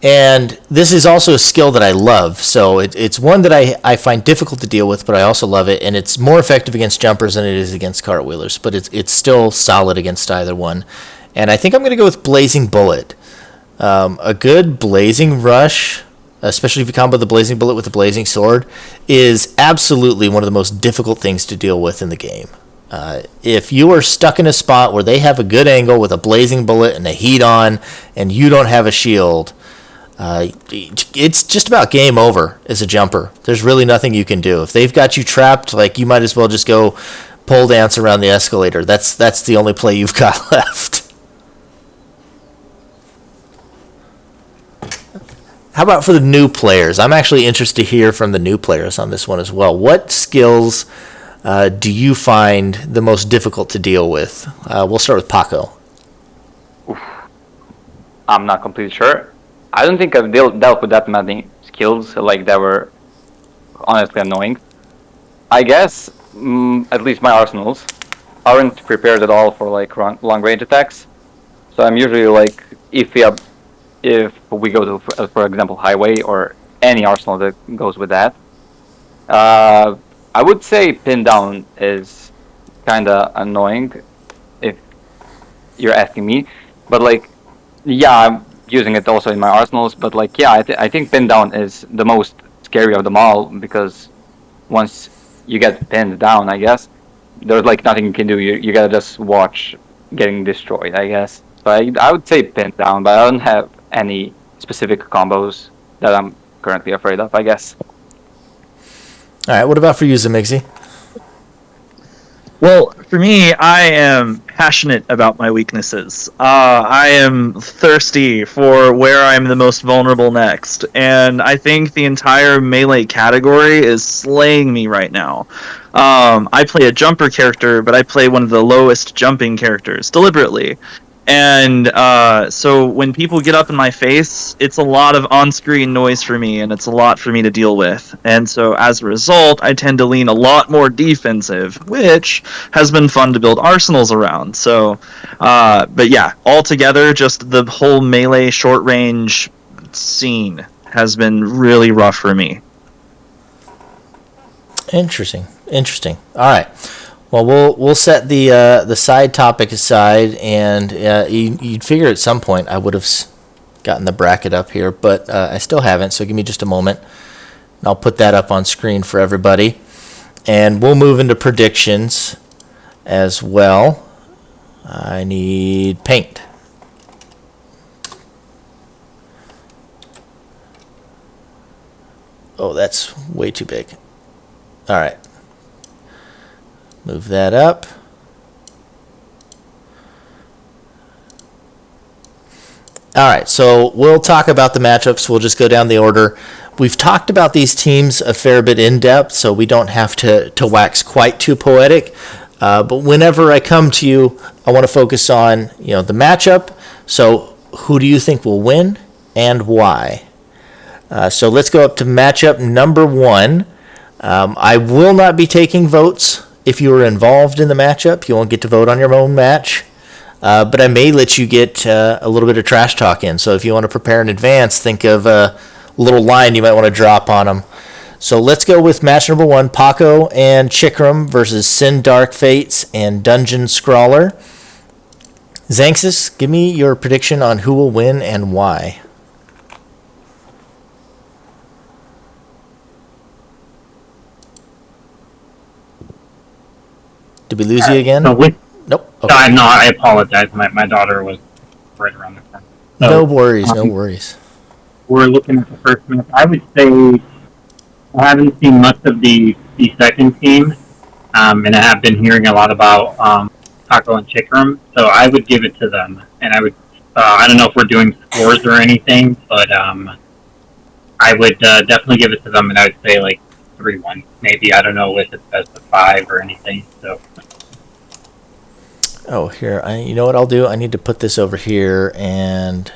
And this is also a skill that I love. So it's one that I find difficult to deal with, but I also love it. And it's more effective against jumpers than it is against cartwheelers. But it's still solid against either one. And I think I'm going to go with Blazing Bullet. A good Blazing Rush, especially if you combo the Blazing Bullet with the Blazing Sword, is absolutely one of the most difficult things to deal with in the game. If you are stuck in a spot where they have a good angle with a Blazing Bullet and a heat on, and you don't have a shield, it's just about game over as a jumper. There's really nothing you can do. If they've got you trapped, you might as well just go pole dance around the escalator. That's the only play you've got left. How about for the new players? I'm actually interested to hear from the new players on this one as well. What skills do you find the most difficult to deal with? We'll start with Paco. I'm not completely sure. I don't think I've dealt with that many skills like that were honestly annoying. I guess at least my arsenals aren't prepared at all for like long range attacks. So I'm usually like if we go to for example highway or any arsenal that goes with that. I would say pin down is kind of annoying if you're asking me, but like yeah, I'm using it also in my arsenals. But like yeah, I think pin down is the most scary of them all because once you get pinned down, I guess there's like nothing you can do. You gotta just watch getting destroyed, I guess. So I would say pin down, but I don't have any specific combos that I'm currently afraid of, I guess. All right, what about for you, Zemixy? Well, for me, I am passionate about my weaknesses. I am thirsty for where I'm the most vulnerable next, and I think the entire melee category is slaying me right now. I play a jumper character, but I play one of the lowest jumping characters deliberately. And so when people get up in my face, it's a lot of on-screen noise for me, and it's a lot for me to deal with. And so as a result, I tend to lean a lot more defensive, which has been fun to build arsenals around. So, but yeah, altogether, just the whole melee short-range scene has been really rough for me. Interesting. All right. Well, we'll set the side topic aside, and you'd figure at some point I would have gotten the bracket up here, but I still haven't. So give me just a moment, and I'll put that up on screen for everybody, and we'll move into predictions as well. I need paint. Oh, that's way too big. All right. Move that up. All right, so we'll talk about the matchups. We'll just go down the order. We've talked about these teams a fair bit in depth, so we don't have to wax quite too poetic. But whenever I come to you, I want to focus on the matchup. So who do you think will win and why? So let's go up to matchup number 1. I will not be taking votes. If you were involved in the matchup, you won't get to vote on your own match. But I may let you get a little bit of trash talk in. So if you want to prepare in advance, think of a little line you might want to drop on them. So let's go with match number 1, Paco and Chikram versus Sin Dark Fates and Dungeon Scrawler. Xanxus, give me your prediction on who will win and why. Did we lose you again? So Nope. Okay. No, I apologize. My daughter was right around the corner. So, no worries. We're looking at the first match. I would say I haven't seen much of the second team, and I have been hearing a lot about Paco and Chikram, so I would give it to them. And I would, I don't know if we're doing scores or anything, but I would definitely give it to them, and I would say like 3-1. Maybe, I don't know if it's best of 5 or anything. So. Oh, here, you know what I'll do? I need to put this over here, and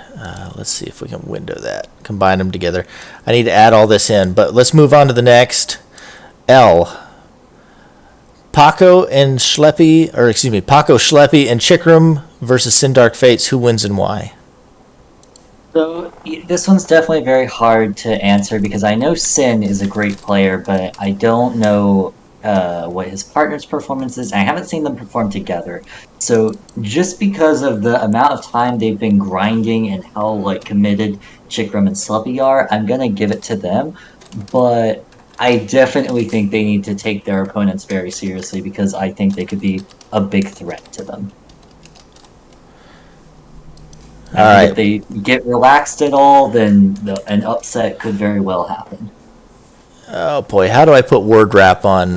let's see if we can window that. Combine them together. I need to add all this in, but let's move on to the next. Paco Slepi and Chikram versus Sindark Fates. Who wins and why? So this one's definitely very hard to answer because I know Sin is a great player, but I don't know what his partner's performance is. I haven't seen them perform together. So just because of the amount of time they've been grinding and how committed Chikram and Slepi are, I'm gonna give it to them. But I definitely think they need to take their opponents very seriously because I think they could be a big threat to them. And if they get relaxed at all, then an upset could very well happen. Oh boy, how do I put word wrap on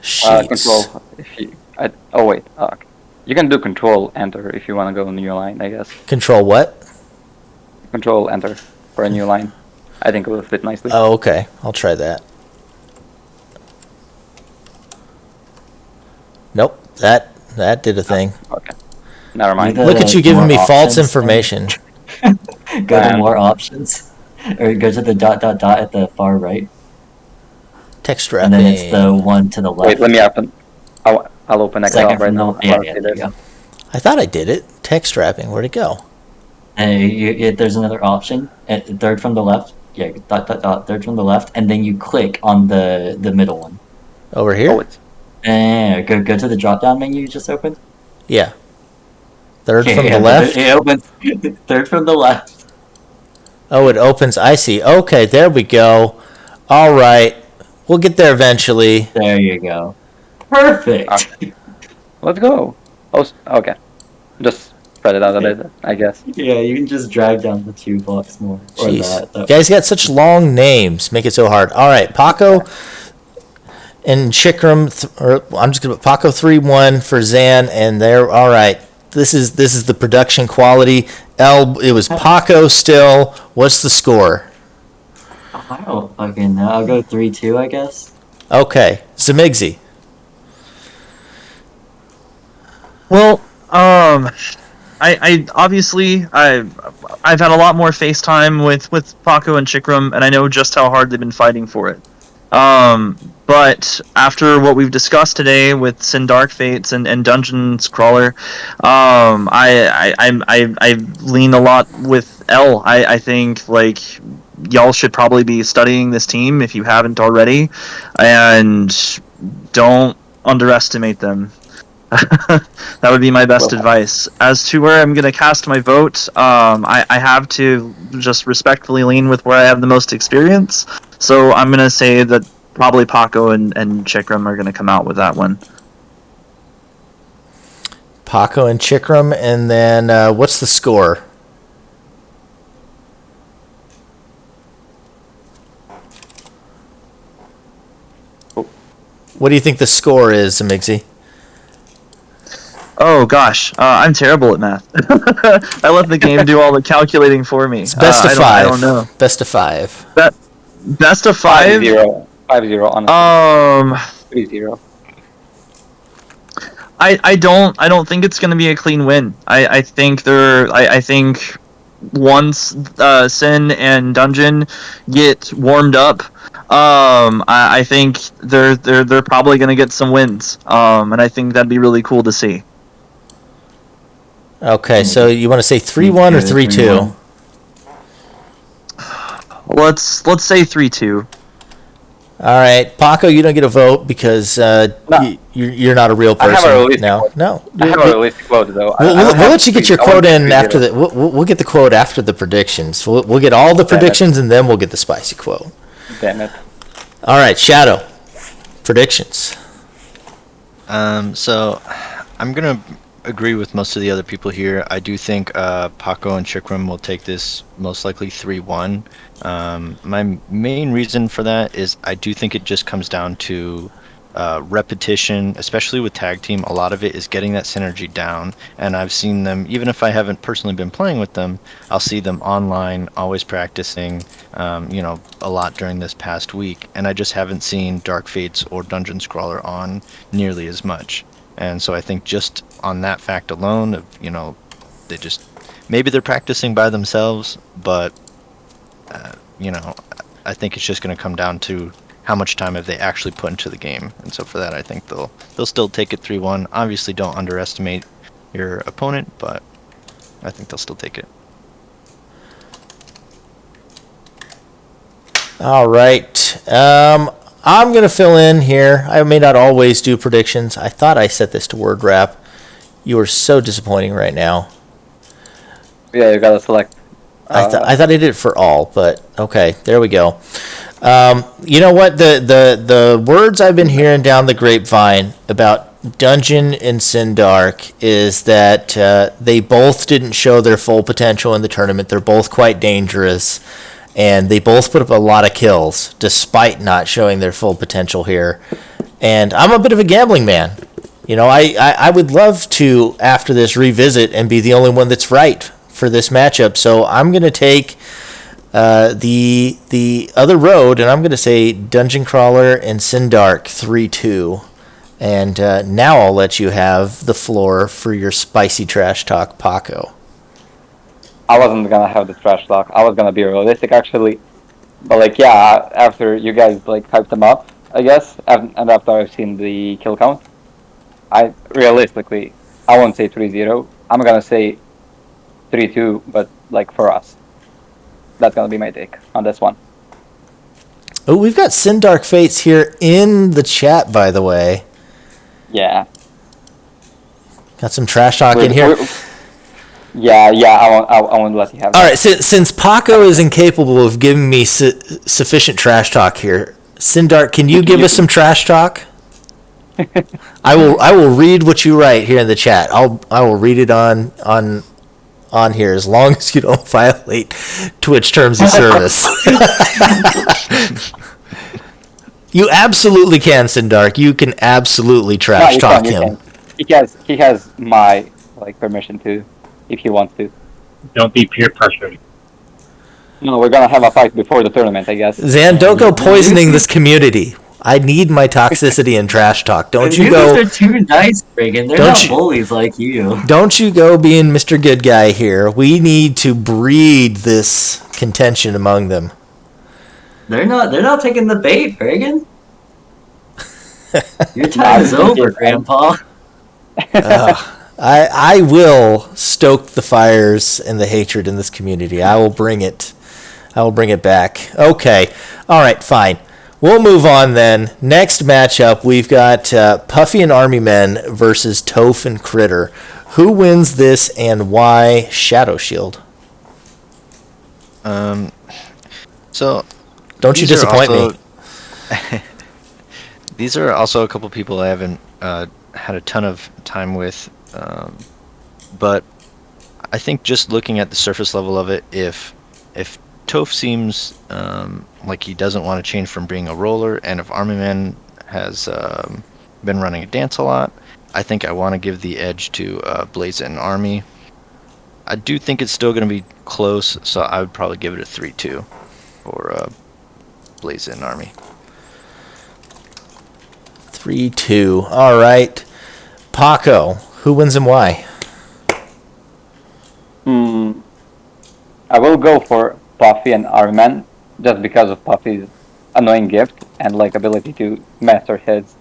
sheets? Control. You can do Control Enter if you want to go in a new line, I guess. Control what? Control Enter for a new line. I think it will fit nicely. Oh, okay. I'll try that. Nope. That did a thing. Okay. Never mind. Either- Look at you giving more me false options, information. Go to more options, or go to the ... at the far right, Text and then it's the wrapping. one to the left. Wait, let me open. I'll open Excel Second right from the now. yeah, I wanna yeah, see there you this. go. I thought I did it. Text wrapping. Where'd it go? There's another option. Third from the left. Yeah, ... Third from the left, and then you click on the middle one. Over here? Oh, it's And go to the drop down menu you just opened. Yeah. Third Yeah, from yeah, the left? It opens third from the left. Oh, it opens. I see. Okay, there we go. All right. We'll get there eventually. There you go. Perfect. let's go. Oh, okay. Just spread it out a bit, I guess. Yeah, you can just drag down the 2 blocks more. Or Jeez. that. You guys got such long names. Make it so hard. All right. Paco and Chikram. I'm just going to put Paco 3-1 for Zan. And there. All right. This is the production quality. It was Paco still. What's the score? I don't fucking know. I'll go 3-2, I guess. Okay. Zemixy. Well, I obviously I've had a lot more FaceTime with Paco and Chikram, and I know just how hard they've been fighting for it. But after what we've discussed today with Sin Dark Fates and Dungeons Crawler, I lean a lot with L. I think like y'all should probably be studying this team if you haven't already, and don't underestimate them. That would be my best advice. As to where I'm going to cast my vote, I have to just respectfully lean with where I have the most experience. So I'm going to say that probably Paco and Chikram are going to come out with that one. Paco and Chikram. And then what's the score? What do you think the score is, Zemixy? Oh gosh, I'm terrible at math. I let the game do all the calculating for me. It's best of 5. I don't know. Best of 5. Best of 5? 5-0. 5-0, honestly. 3-0. I don't think it's going to be a clean win. I think I think once Sin and Dungeon get warmed up, I think they're probably going to get some wins. And I think that'd be really cool to see. Okay, so you want to say 3-1 or 3-2? Let's say 3-2. All right, Paco, you don't get a vote because you're not a real person. I have a realistic no, quote. no. I have a realistic quote, though. We'll let you get your quote in after the. We'll get the quote after the predictions. We'll get all the predictions and then we'll get the spicy quote. Damn it. All right, Shadow. Predictions. So I'm gonna agree with most of the other people here. I do think Paco and Chikram will take this most likely 3-1. My main reason for that is I do think it just comes down to repetition, especially with tag team. A lot of it is getting that synergy down, and I've seen them, even if I haven't personally been playing with them, I'll see them online, always practicing, a lot during this past week, and I just haven't seen Dark Fates or Dungeon Scrawler on nearly as much. And so I think just on that fact alone, they just, maybe they're practicing by themselves, but, I think it's just going to come down to how much time have they actually put into the game. And so for that, I think they'll still take it 3-1. Obviously, don't underestimate your opponent, but I think they'll still take it. All right. I'm going to fill in here. I may not always do predictions. I thought I set this to word wrap. You are so disappointing right now. Yeah, you gotta select. I thought I did it for all, but okay, there we go. You know what? The words I've been hearing down the grapevine about Dungeon and Sindark is that they both didn't show their full potential in the tournament. They're both quite dangerous, and they both put up a lot of kills despite not showing their full potential here. And I'm a bit of a gambling man. I would love to, after this, revisit and be the only one that's right for this matchup. So I'm going to take The other road, and I'm going to say Dungeon Crawler and Sindark 3-2. And now I'll let you have the floor for your spicy trash talk, Paco. I wasn't gonna have the trash talk. I was gonna be realistic, actually. But like, yeah, after you guys like hyped them up, I guess, and after I've seen the kill count, I realistically, I won't say 3-0. I'm gonna say 3-2, but like for us. That's gonna be my take on this one. Oh, we've got Sindark Fates here in the chat, by the way. Yeah. Got some trash talk in here. Yeah, I won't let you have that. All right, since Paco is incapable of giving me sufficient trash talk here, Sindark, can you give us some trash talk? I will read what you write here in the chat. I will read it on here as long as you don't violate Twitch terms of service. You absolutely can, Sindark. You can absolutely trash talk him. He has my like permission to, if he wants to. Don't be peer pressured. No, we're gonna have a fight before the tournament, I guess. Zan, don't go poisoning this community. I need my toxicity and trash talk. Don't you go. They're too nice, Bregan. They're not bullies like you. Don't you go being Mr. Good Guy here. We need to breed this contention among them. They're not taking the bait, Bregan. Your time is over, Grandpa. I will stoke the fires and the hatred in this community. I will bring it back. Okay. All right, fine. We'll move on then. Next matchup, we've got Puffy and Army Men versus Toph and Critter. Who wins this and why ShadowShield? So don't you disappoint me. These are also a couple people I haven't had a ton of time with, but I think just looking at the surface level of it, if Toph seems like he doesn't want to change from being a roller, and if Army Man has been running a dance a lot, I think I want to give the edge to Blaze and Army. I do think it's still going to be close, so I would probably give it a 3-2 for Blaze and Army. 3-2. All right. Paco, who wins and why? I will go for Puffy and Army Man just because of Puffy's annoying gift and like ability to master his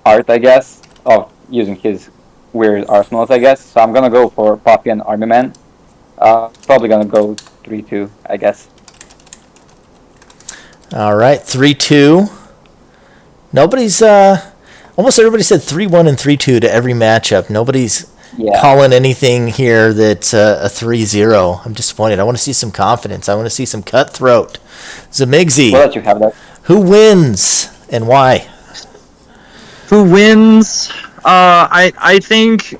art, I guess, of using his weird arsenals, I guess. So I'm gonna go for Puffy and Army Man. Probably gonna go 3-2, I guess. All right, 3-2. Nobody's almost everybody said 3-1 and 3-2 to every matchup. Nobody's calling anything here that's a 3-0. I'm disappointed. I want to see some confidence. I want to see some cutthroat. Zemixy. We'll let you have that. Who wins and why? Who wins? I think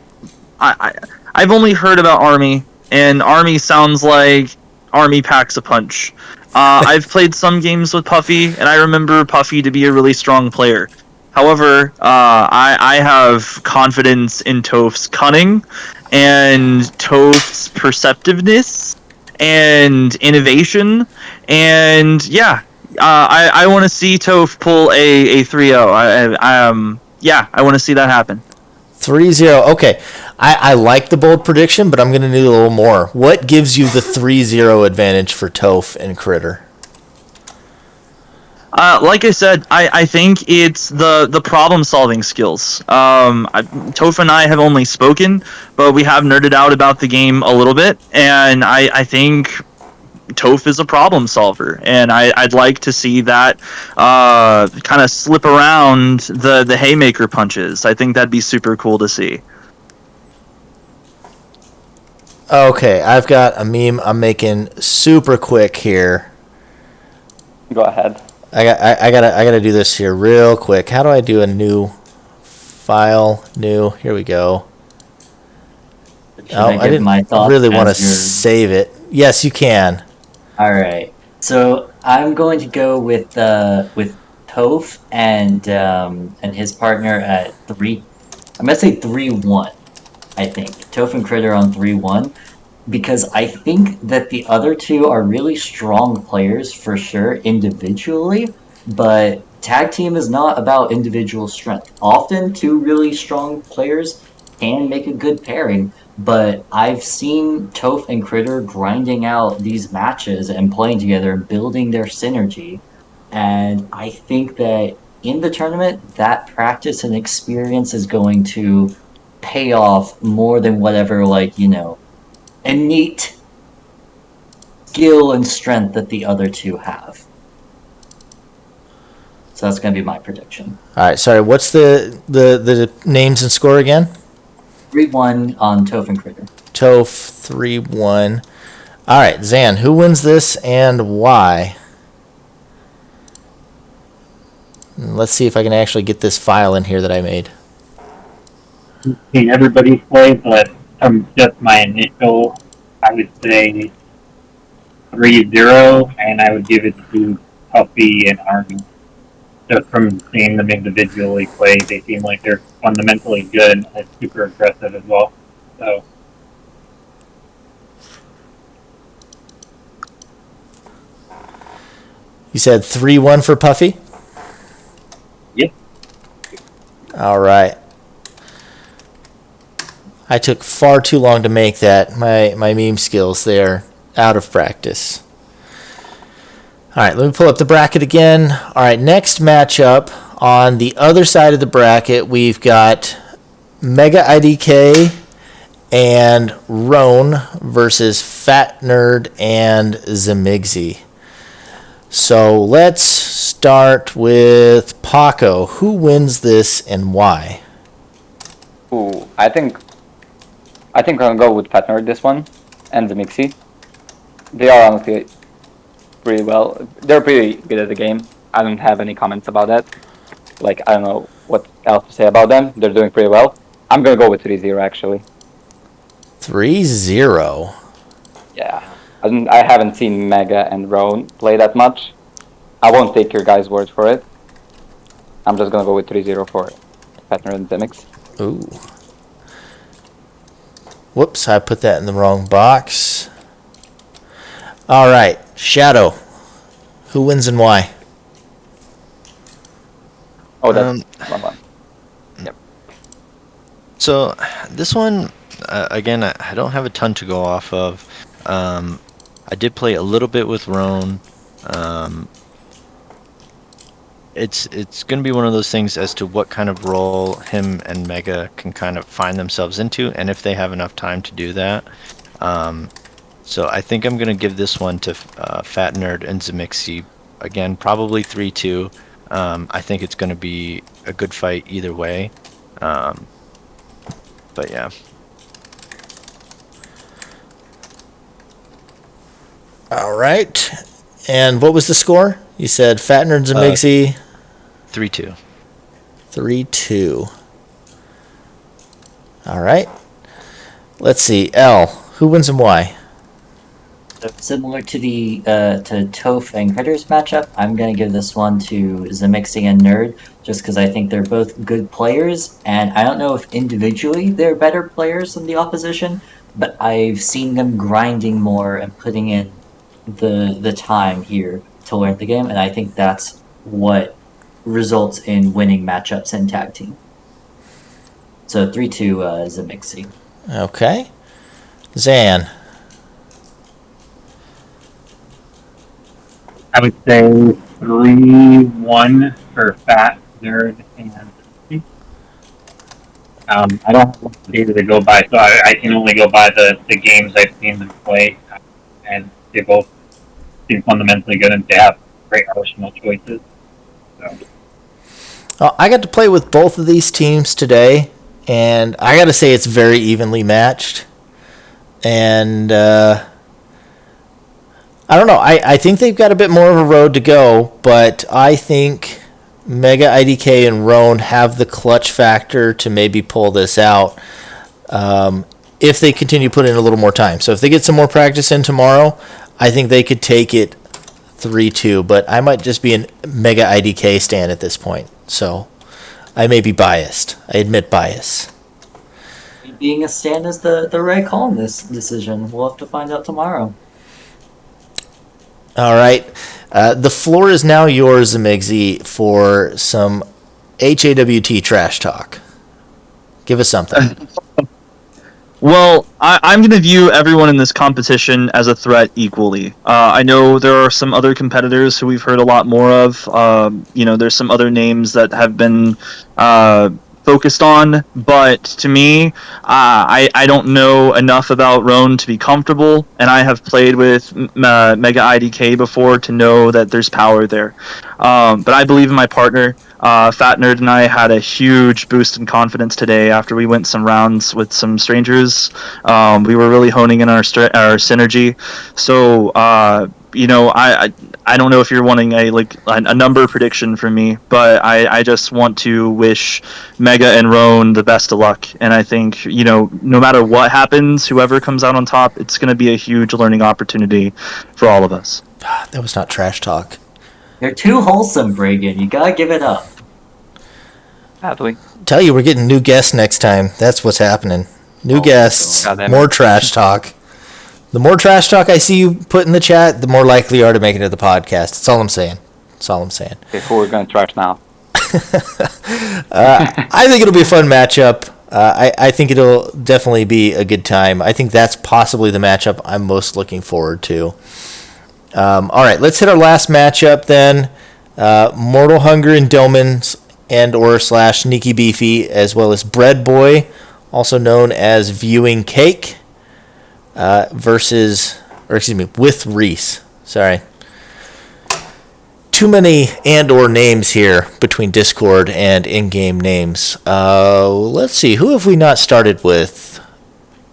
I've only heard about Army, and Army sounds like Army packs a punch. I've played some games with Puffy, and I remember Puffy to be a really strong player. However, I have confidence in Toph's cunning and Toph's perceptiveness and innovation, and I want to see Toph pull a 3-0. I want to see that happen. 3-0. Okay. I like the bold prediction, but I'm going to need a little more. What gives you the 3-0 advantage for Toph and Critter? Like I said, I think it's the problem-solving skills. Toph and I have only spoken, but we have nerded out about the game a little bit, and I think Toph is a problem solver, and I'd like to see that kind of slip around the haymaker punches. I think that'd be super cool to see. Okay, I've got a meme I'm making super quick here. Go ahead. I gotta do this here real quick. How do I do a new file? New. Here we go. I really want to save it. Yes, you can. All right. So I'm going to go with Toph and his partner at 3. I'm gonna say 3-1. I think Toph and Critter on 3-1. because I think that the other two are really strong players for sure individually, but tag team is not about individual strength. Often, two really strong players can make a good pairing, but I've seen Toph and Critter grinding out these matches and playing together, building their synergy, and I think that in the tournament, that practice and experience is going to pay off more than whatever, innate skill and strength that the other two have. So that's going to be my prediction. All right, sorry. What's the names and score again? 3-1 on Toph and Critter. Toph 3-1. All right, Zan. Who wins this and why? Let's see if I can actually get this file in here that I made. Seen everybody's play, but just my initial, I would say 3-0, and I would give it to Puffy and Army. Just from seeing them individually play, they seem like they're fundamentally good and super aggressive as well. So. You said 3-1 for Puffy? Yep. All right. I took far too long to make that. My meme skills, they're out of practice. All right, let me pull up the bracket again. All right, next matchup on the other side of the bracket, we've got Mega IDK and Roan versus Fat Nerd and Zemixy. So let's start with Paco. Who wins this and why? Ooh, I think I'm gonna go with Fat Nerd this one and Zemixy. They are honestly pretty well. They're pretty good at the game. I don't have any comments about that. Like, I don't know what else to say about them. They're doing pretty well. I'm gonna go with 3-0 actually. 3-0. Yeah. I haven't seen Mega and Roan play that much. I won't take your guys' word for it. I'm just gonna go with 3-0 for Fat Nerd and Zemix. Ooh. Whoops, I put that in the wrong box. All right, Shadow. Who wins and why? Oh, that's one. Yep. So this one, again, I don't have a ton to go off of. I did play a little bit with Roan. It's going to be one of those things as to what kind of role him and Mega can kind of find themselves into, and if they have enough time to do that. So I think I'm going to give this one to Fat Nerd and Zemixy. Again, probably 3-2. I think it's going to be a good fight either way. But yeah. All right. And what was the score? You said Fat Nerd Zemixy. 3-2. 3-2. All right. Let's see. L. Who wins and why? Similar to the to Toph and Critters matchup, I'm gonna give this one to Zemixy and Nerd, just because I think they're both good players, and I don't know if individually they're better players than the opposition, but I've seen them grinding more and putting in the time here to learn the game, and I think that's what results in winning matchups in tag team. So 3-2 Zemixy. Okay. Zan. I would say 3-1 for Fat Nerd and Zemixy. I don't have data to go by, so I can only go by the games I've seen them play, and they both seem fundamentally good and they have great arsenal choices. So. I got to play with both of these teams today, and I got to say it's very evenly matched. And I don't know. I think they've got a bit more of a road to go, but I think Mega IDK and Roan have the clutch factor to maybe pull this out if they continue to put in a little more time. So if they get some more practice in tomorrow, I think they could take it 3-2, but I might just be a Mega IDK stand at this point. So I may be biased. I admit bias. Being a stand is the right call in this decision. We'll have to find out tomorrow. All right. The floor is now yours, Zemixy, for some HAWT trash talk. Give us something. Well, I'm going to view everyone in this competition as a threat equally. I know there are some other competitors who we've heard a lot more of. There's some other names that have been focused on, but to me, I don't know enough about Roan to be comfortable, and I have played with Mega IDK before to know that there's power there. But I believe in my partner. Fat Nerd and I had a huge boost in confidence today after we went some rounds with some strangers. We were really honing in our synergy. So, I don't know if you're wanting a number prediction from me, but I just want to wish Mega and Roan the best of luck. And I think, no matter what happens, whoever comes out on top, it's going to be a huge learning opportunity for all of us. That was not trash talk. You're too wholesome, Bregan. You gotta give it up. Sadly. Tell you, we're getting new guests next time. That's what's happening. New guests, more trash talk. The more trash talk I see you put in the chat, the more likely you are to make it to the podcast. That's all I'm saying. Okay, who we're going to trash now? I think it'll be a fun matchup. I think it'll definitely be a good time. I think that's possibly the matchup I'm most looking forward to. All right, let's hit our last matchup then. Mortal Hunger and Domans and/or / Sneaky Beefy, as well as Bread Boy, also known as Viewing Cake, with Reese. Sorry. Too many and/or names here between Discord and in-game names. Let's see, who have we not started with?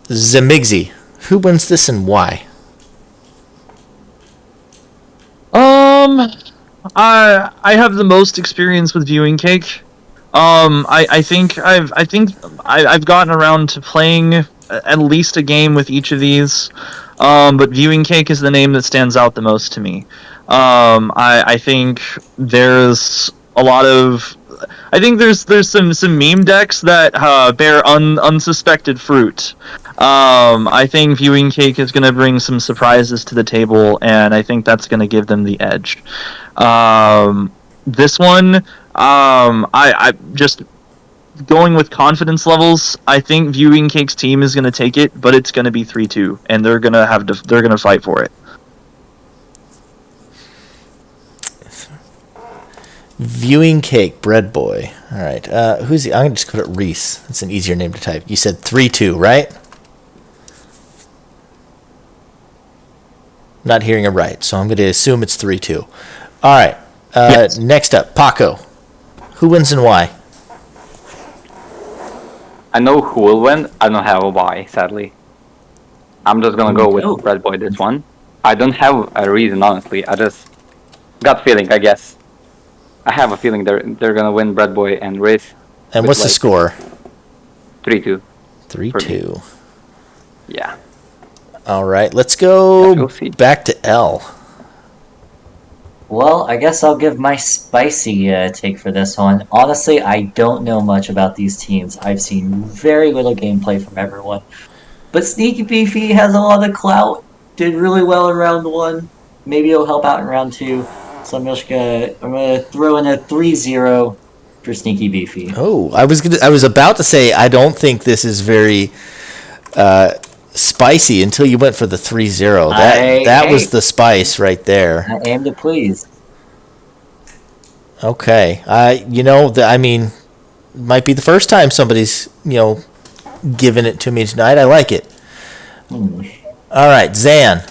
Zemixy. Who wins this and why? I have the most experience with Viewing Cake. I think I've gotten around to playing at least a game with each of these. But Viewing Cake is the name that stands out the most to me. I think there's a lot of... I think there's some meme decks that bear unsuspected fruit. I think Viewing Cake is going to bring some surprises to the table, and I think that's going to give them the edge. This one, I just going with confidence levels. I think Viewing Cake's team is going to take it, but it's going to be 3-2, and they're going to fight for it. Viewing Cake, Bread Boy. All right. Who's he? I'm going to just put it Reese. That's an easier name to type. You said 3-2, right? Not hearing it right, so I'm going to assume it's 3-2. All right. Yes. Next up, Paco. Who wins and why? I know who will win. I don't have a why, sadly. I'm just gonna go with Bread Boy this one. I don't have a reason, honestly. I just gut feeling, I guess. I have a feeling they're gonna win Bread Boy and Riz. And what's the score? 3-2. 3-2. Yeah. All right, let's go back to L. Well, I guess I'll give my spicy take for this one. Honestly, I don't know much about these teams. I've seen very little gameplay from everyone. But Sneaky Beefy has a lot of clout. Did really well in round 1. Maybe it'll help out in round 2. So I'm gonna throw in a 3-0 for Sneaky Beefy. Oh, I was about to say I don't think this is very spicy until you went for the 3-0. That was the spice right there. I aim to please. Okay. Might be the first time somebody's, giving it to me tonight. I like it. All right, Zan.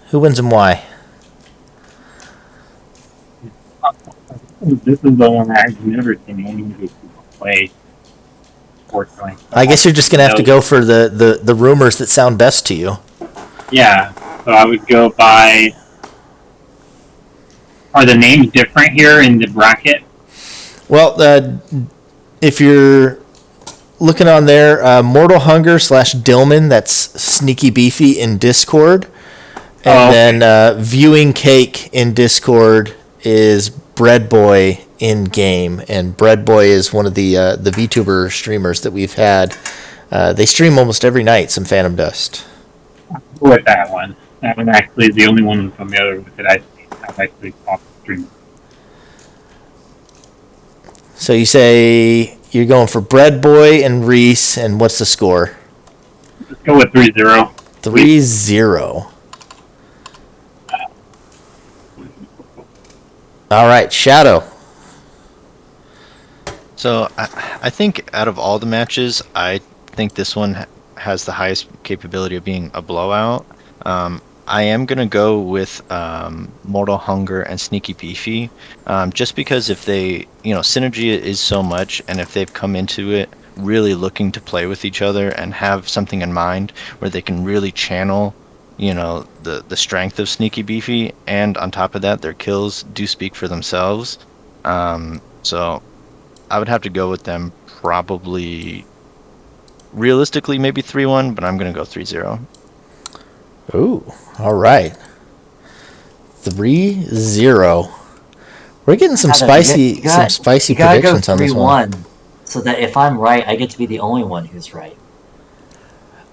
Who wins and why? This is the one I've never seen any of these people play. Unfortunately. I guess you're just going to have to go for the rumors that sound best to you. Yeah, so I would go by... Are the names different here in the bracket? Well, if you're looking on there, Mortal Hunger / Dillman, that's Sneaky Beefy in Discord. And then Viewing Cake in Discord is Bread Boy in game, and Bread Boy is one of the VTuber streamers that we've had They stream almost every night some Phantom Dust. With that one. That one actually is the only one I'm familiar with that I've actually talked to stream. So you say you're going for Bread Boy and Reese, and what's the score? Let's go with 3-0. 3-0. All right, Shadow. So I think out of all the matches, I think this one has the highest capability of being a blowout. I am going to go with Mortal Hunger and Sneaky Beefy, just because if they, synergy is so much, and if they've come into it really looking to play with each other and have something in mind where they can really channel, the strength of Sneaky Beefy, and on top of that, their kills do speak for themselves. So I would have to go with them probably, realistically, maybe 3-1, but I'm going to go 3-0. Ooh, all right. 3-0. We're getting some spicy predictions on this one. So that if I'm right, I get to be the only one who's right.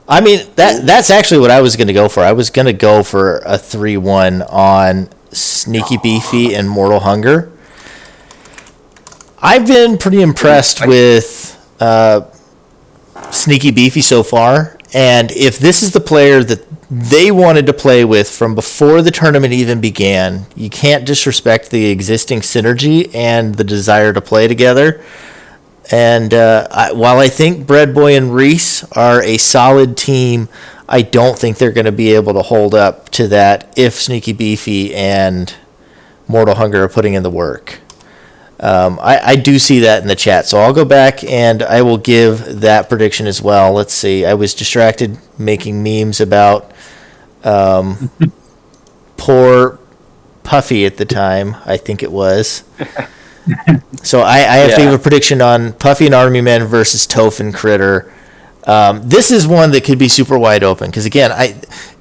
I mean, that's actually what I was going to go for. I was going to go for a 3-1 on Sneaky Beefy and Mortal Hunger. I've been pretty impressed with Sneaky Beefy so far, and if this is the player that they wanted to play with from before the tournament even began, you can't disrespect the existing synergy and the desire to play together. And while I think Bread Boy and Reese are a solid team, I don't think they're going to be able to hold up to that if Sneaky Beefy and Mortal Hunger are putting in the work. I do see that in the chat, so I'll go back and I will give that prediction as well. Let's see. I was distracted making memes about poor Puffy at the time, I think it was. So I have to give a prediction on Puffy and Army Men versus Toph and Critter. This is one that could be super wide open because, again,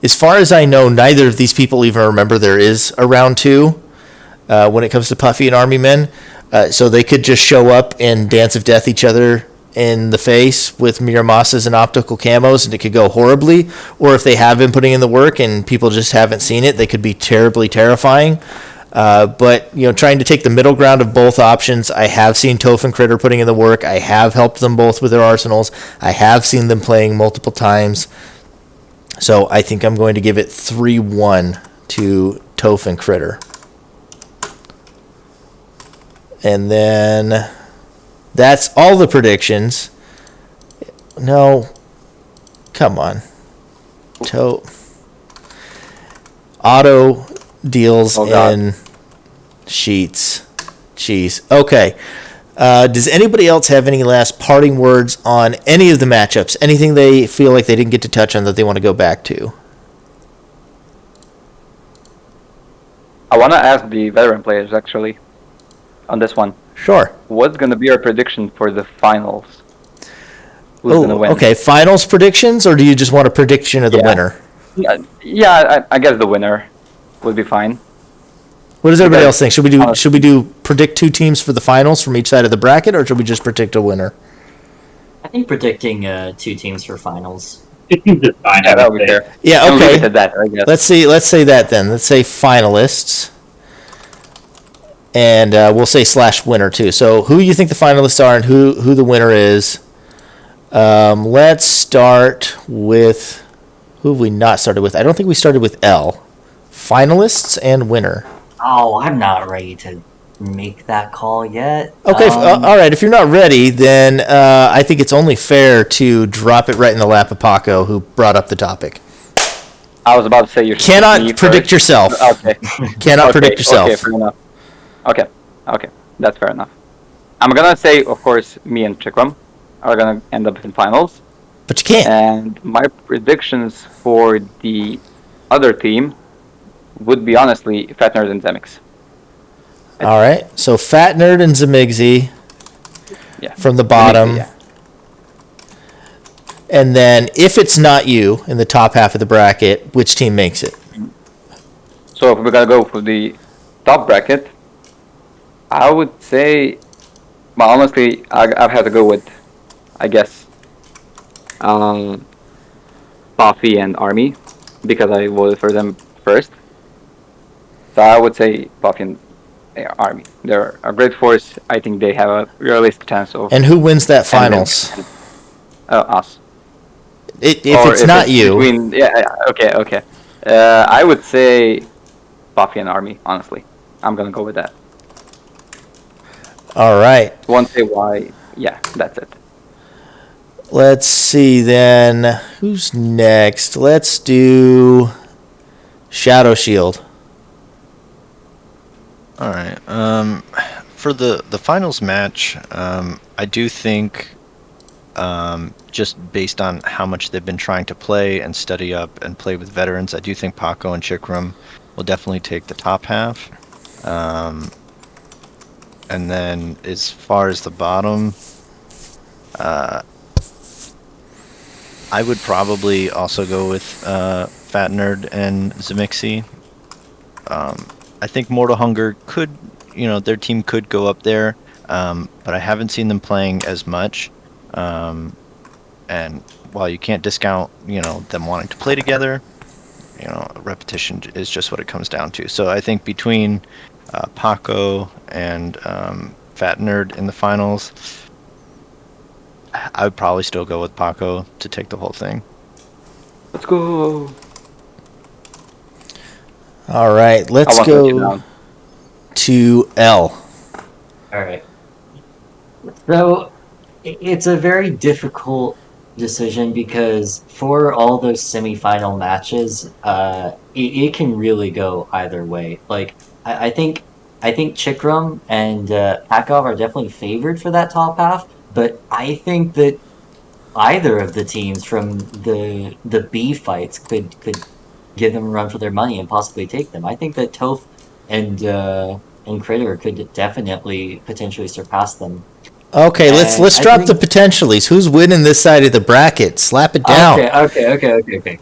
as far as I know, neither of these people even remember there is a round 2 when it comes to Puffy and Army Men. So they could just show up and Dance of Death each other in the face with Miramasas and optical camos, and it could go horribly. Or if they have been putting in the work and people just haven't seen it, they could be terribly terrifying. But trying to take the middle ground of both options, I have seen Toph and Critter putting in the work. I have helped them both with their arsenals. I have seen them playing multiple times. So I think I'm going to give it 3-1 to Toph and Critter. And then that's all the predictions. No, come on. Auto deals in sheets. Jeez. Okay. Does anybody else have any last parting words on any of the matchups? Anything they feel like they didn't get to touch on that they want to go back to? I want to ask the veteran players, actually, on this one. Sure. What's going to be our prediction for the finals? Who's going to win? Okay. Finals predictions, or do you just want a prediction of the winner? Yeah, I guess the winner would be fine. What does everybody else think? Should we do predict 2 teams for the finals from each side of the bracket, or should we just predict a winner? I think predicting 2 teams for finals. 2 teams is fine. Yeah, that would be fair. Yeah, okay. That, I guess. Let's say that then. Let's say finalists. And we'll say /winner too. So who you think the finalists are and who the winner is. Let's start with, who have we not started with? I don't think we started with L. Finalists and winner. Oh, I'm not ready to make that call yet. Okay, all right. If you're not ready, then I think it's only fair to drop it right in the lap of Paco, who brought up the topic. I was about to say you cannot predict yourself. Okay. Cannot predict yourself. Okay, fair enough. Okay, that's fair enough. I'm gonna say, of course, me and Chikram are gonna end up in finals. But you can't. And my predictions for the other team would be, honestly, Fat Nerd and Zemixy. All right, so Fat Nerd and Zemixy from the bottom. Yeah. And then if it's not you in the top half of the bracket, which team makes it? So if we're gonna go for the top bracket, I would say, well, honestly, I've had to go with, I guess, Buffy and Army, because I voted for them first. So I would say Buffy and Army. They're a great force. I think they have a realistic chance of. And who wins that finals? Us. If it's not you. Okay. I would say Buffy and Army, honestly. I'm gonna go with that. All right. Won't say why. Yeah, that's it. Let's see then. Who's next? Let's do ShadowShield. All right. For the finals match, I do think, just based on how much they've been trying to play and study up and play with veterans, I do think Paco and Chikram will definitely take the top half. And then as far as the bottom, I would probably also go with Fat Nerd and Zemixy. I think Mortal Hunger could, their team could go up there, but I haven't seen them playing as much. And while you can't discount, them wanting to play together, repetition is just what it comes down to. So I think between Paco and Fat Nerd in the finals, I would probably still go with Paco to take the whole thing. Let's go. All right, let's go to L. All right. So it's a very difficult decision because for all those semifinal matches, it can really go either way. Like I think Chikram and Pakov are definitely favored for that top half, but I think that either of the teams from the B fights could give them a run for their money and possibly take them. I think that Toph and Critter could definitely potentially surpass them. Okay, let's drop the potentialities. Who's winning this side of the bracket? Slap it down. Okay.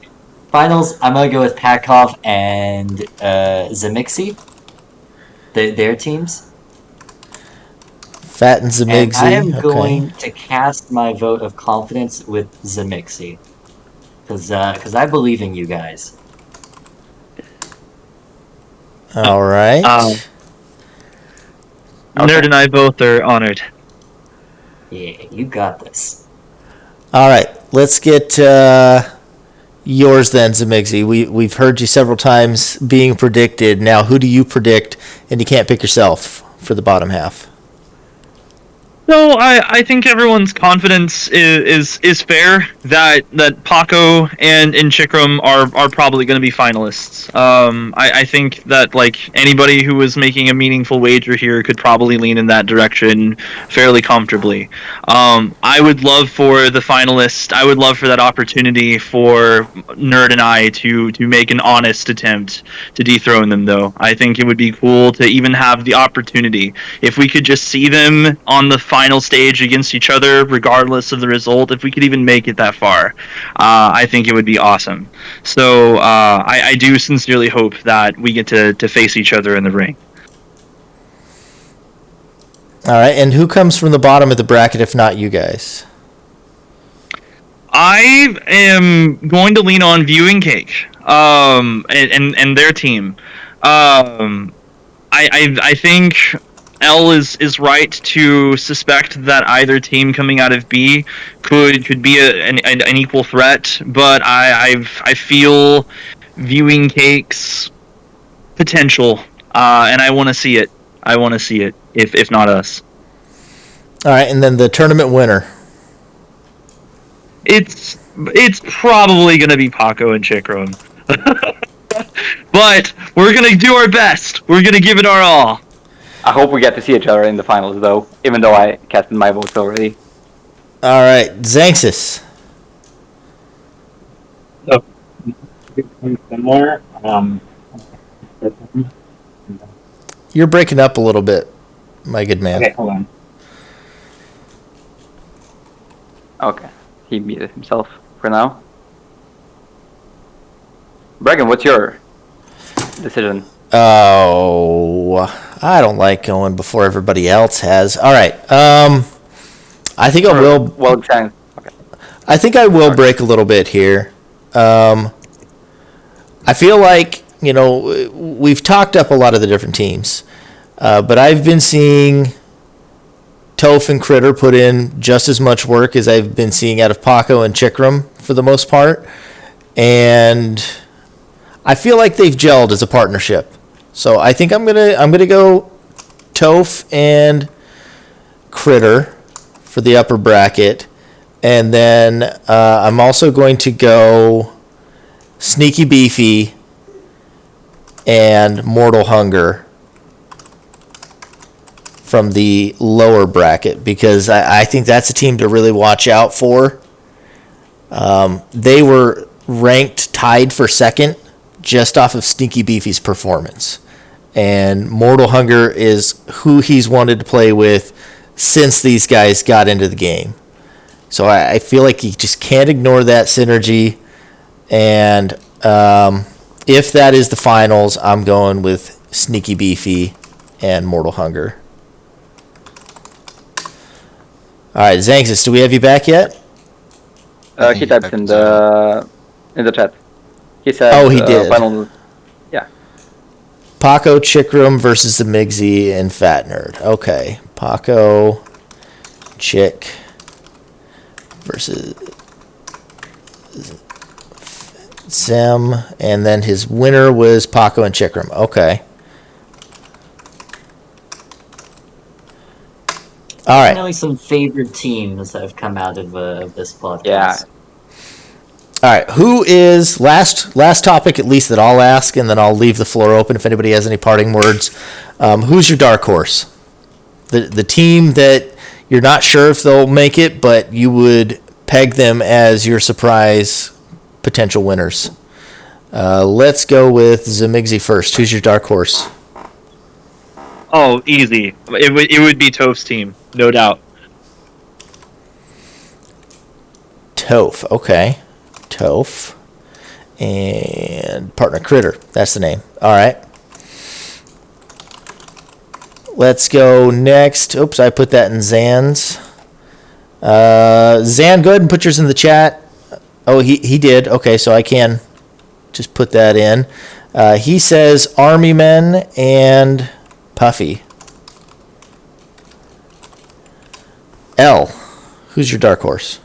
Finals, I'm gonna go with Pakov and Zemixy. Their teams. Fat and Zemixy. And I am going to cast my vote of confidence with Zemixy. Because I believe in you guys. All right. Nerd and I both are honored. Yeah, you got this. All right, let's get yours then, Zemixy. We've heard you several times being predicted. Now, who do you predict? And you can't pick yourself for the bottom half. So I think everyone's confidence is fair that Paco and Chikram are probably going to be finalists. I think that anybody who was making a meaningful wager here could probably lean in that direction fairly comfortably. I would love for the finalists. I would love for that opportunity for Nerd and I to make an honest attempt to dethrone them, though. I think it would be cool to even have the opportunity if we could just see them on the final stage against each other, regardless of the result. If we could even make it that far, I think it would be awesome. So I do sincerely hope that we get to face each other in the ring. All right, and who comes from the bottom of the bracket if not you guys? I am going to lean on Viewing Cake and their team. I think L is right to suspect that either team coming out of B could be an equal threat, but I feel Viewing Cake's potential, and I want to see it. I want to see it, if not us. All right, and then the tournament winner. It's probably going to be Paco and Chikram. But we're going to do our best. We're going to give it our all. I hope we get to see each other in the finals, though, even though I casted my votes already. All right, Xanxus. So, similar. You're breaking up a little bit, my good man. Okay, hold on. Okay, he muted himself for now. Bregan, what's your decision? Oh, I don't like going before everybody else has. All right. I think I will. Well, okay. I think I will break a little bit here. I feel like, we've talked up a lot of the different teams, but I've been seeing Toph and Critter put in just as much work as I've been seeing out of Paco and Chikram for the most part. And I feel like they've gelled as a partnership. So I think I'm gonna go Toph and Critter for the upper bracket. And then I'm also going to go Sneaky Beefy and Mortal Hunger from the lower bracket, because I think that's a team to really watch out for. They were ranked tied for second just off of Sneaky Beefy's performance. And Mortal Hunger is who he's wanted to play with since these guys got into the game. So I feel like you just can't ignore that synergy. And if that is the finals, I'm going with Sneaky Beefy and Mortal Hunger. All right, Xanxus, do we have you back yet? He typed in the chat. He said. Oh, he did. Final, yeah. Paco, Chikram versus Zemixy and Fat Nerd. Okay, Paco, Chick versus Zem, and then his winner was Paco and Chikram. Okay. All right. Definitely some favorite teams that have come out of this podcast. Yeah. All right. Who is last topic at least that I'll ask, and then I'll leave the floor open if anybody has any parting words. Who's your dark horse? The team that you're not sure if they'll make it, but you would peg them as your surprise potential winners. Let's go with Zemixy first. Who's your dark horse? Oh, easy. It would be Toph's team, no doubt. Toph. Okay. Toph. And partner Critter. That's the name. All right. Let's go next. Oops, I put that in Zan's. Zan, go ahead and put yours in the chat. Oh, he did. Okay, so I can just put that in. He says Army Men and Puffy. L, who's your dark horse?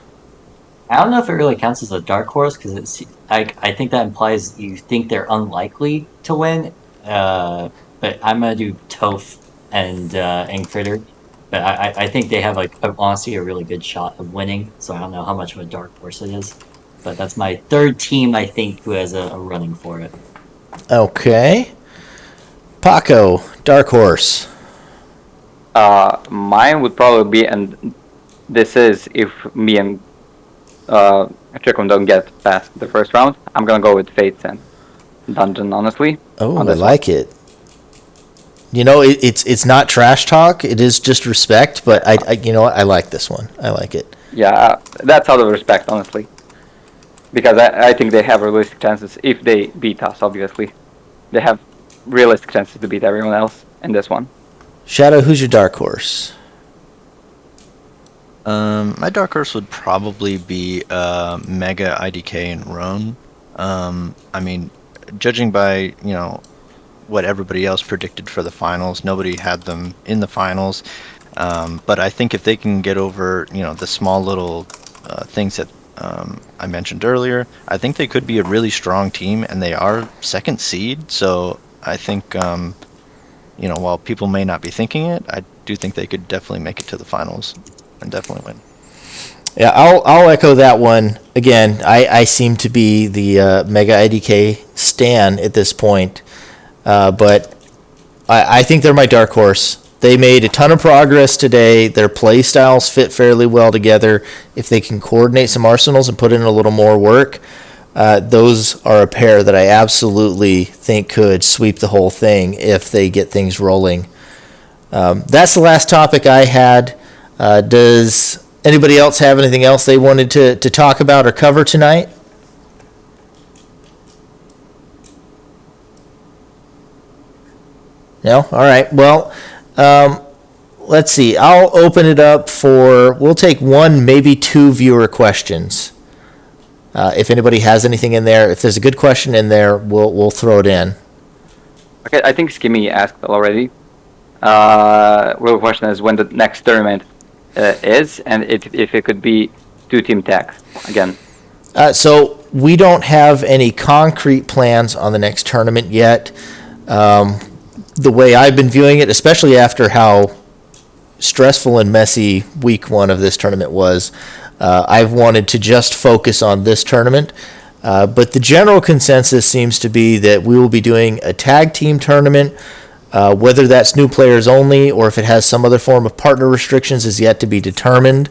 I don't know if it really counts as a dark horse because I think that implies you think they're unlikely to win. But I'm gonna do Toph and Critter. But I think they have honestly a really good shot of winning. So I don't know how much of a dark horse it is. But that's my third team I think who has a running for it. Okay. Paco, dark horse. Mine would probably be, and this is if me and Chikram don't get past the first round, I'm gonna go with Fates and Dungeon, honestly. Oh, I like it. It's not trash talk. It is just respect. But I like this one. I like it. Yeah, that's out of respect, honestly. Because I think they have realistic chances if they beat us. Obviously, they have realistic chances to beat everyone else in this one. Shadow, who's your dark horse? My dark horse would probably be Mega, IDK, and Roan. I mean, judging by what everybody else predicted for the finals, nobody had them in the finals. But I think if they can get over the small little things that I mentioned earlier, I think they could be a really strong team, and they are second seed. So I think while people may not be thinking it, I do think they could definitely make it to the finals and definitely win. Yeah, I'll echo that one. Again, I seem to be the Mega IDK stan at this point, but I think they're my dark horse. They made a ton of progress today. Their play styles fit fairly well together. If they can coordinate some arsenals and put in a little more work, those are a pair that I absolutely think could sweep the whole thing if they get things rolling. That's the last topic I had. Does anybody else have anything else they wanted to talk about or cover tonight? No? All right. Well, let's see. I'll open it up for. We'll take one, maybe two viewer questions. If anybody has anything in there, if there's a good question in there, we'll throw it in. Okay, I think Skimmy asked already. Real question is when the next tournament is, and if it could be 2-team tag again. So we don't have any concrete plans on the next tournament yet. The way I've been viewing it, especially after how stressful and messy week one of this tournament was, I've wanted to just focus on this tournament. But the general consensus seems to be that we will be doing a tag team tournament. Whether that's new players only or if it has some other form of partner restrictions is yet to be determined.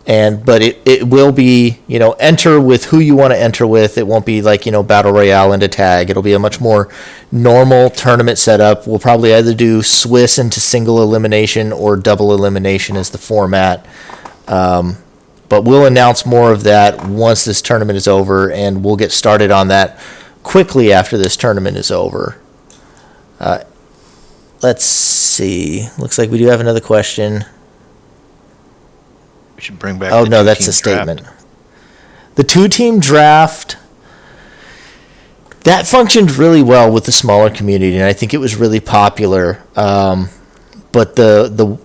But it will be, enter with who you want to enter with. It won't be like, Battle Royale into tag. It'll be a much more normal tournament setup. We'll probably either do Swiss into single elimination or double elimination as the format. But we'll announce more of that once this tournament is over, and we'll get started on that quickly after this tournament is over. Let's see. Looks like we do have another question. We should bring back. Oh, no, that's a statement. The 2-team draft, that functioned really well with the smaller community, and I think it was really popular. But the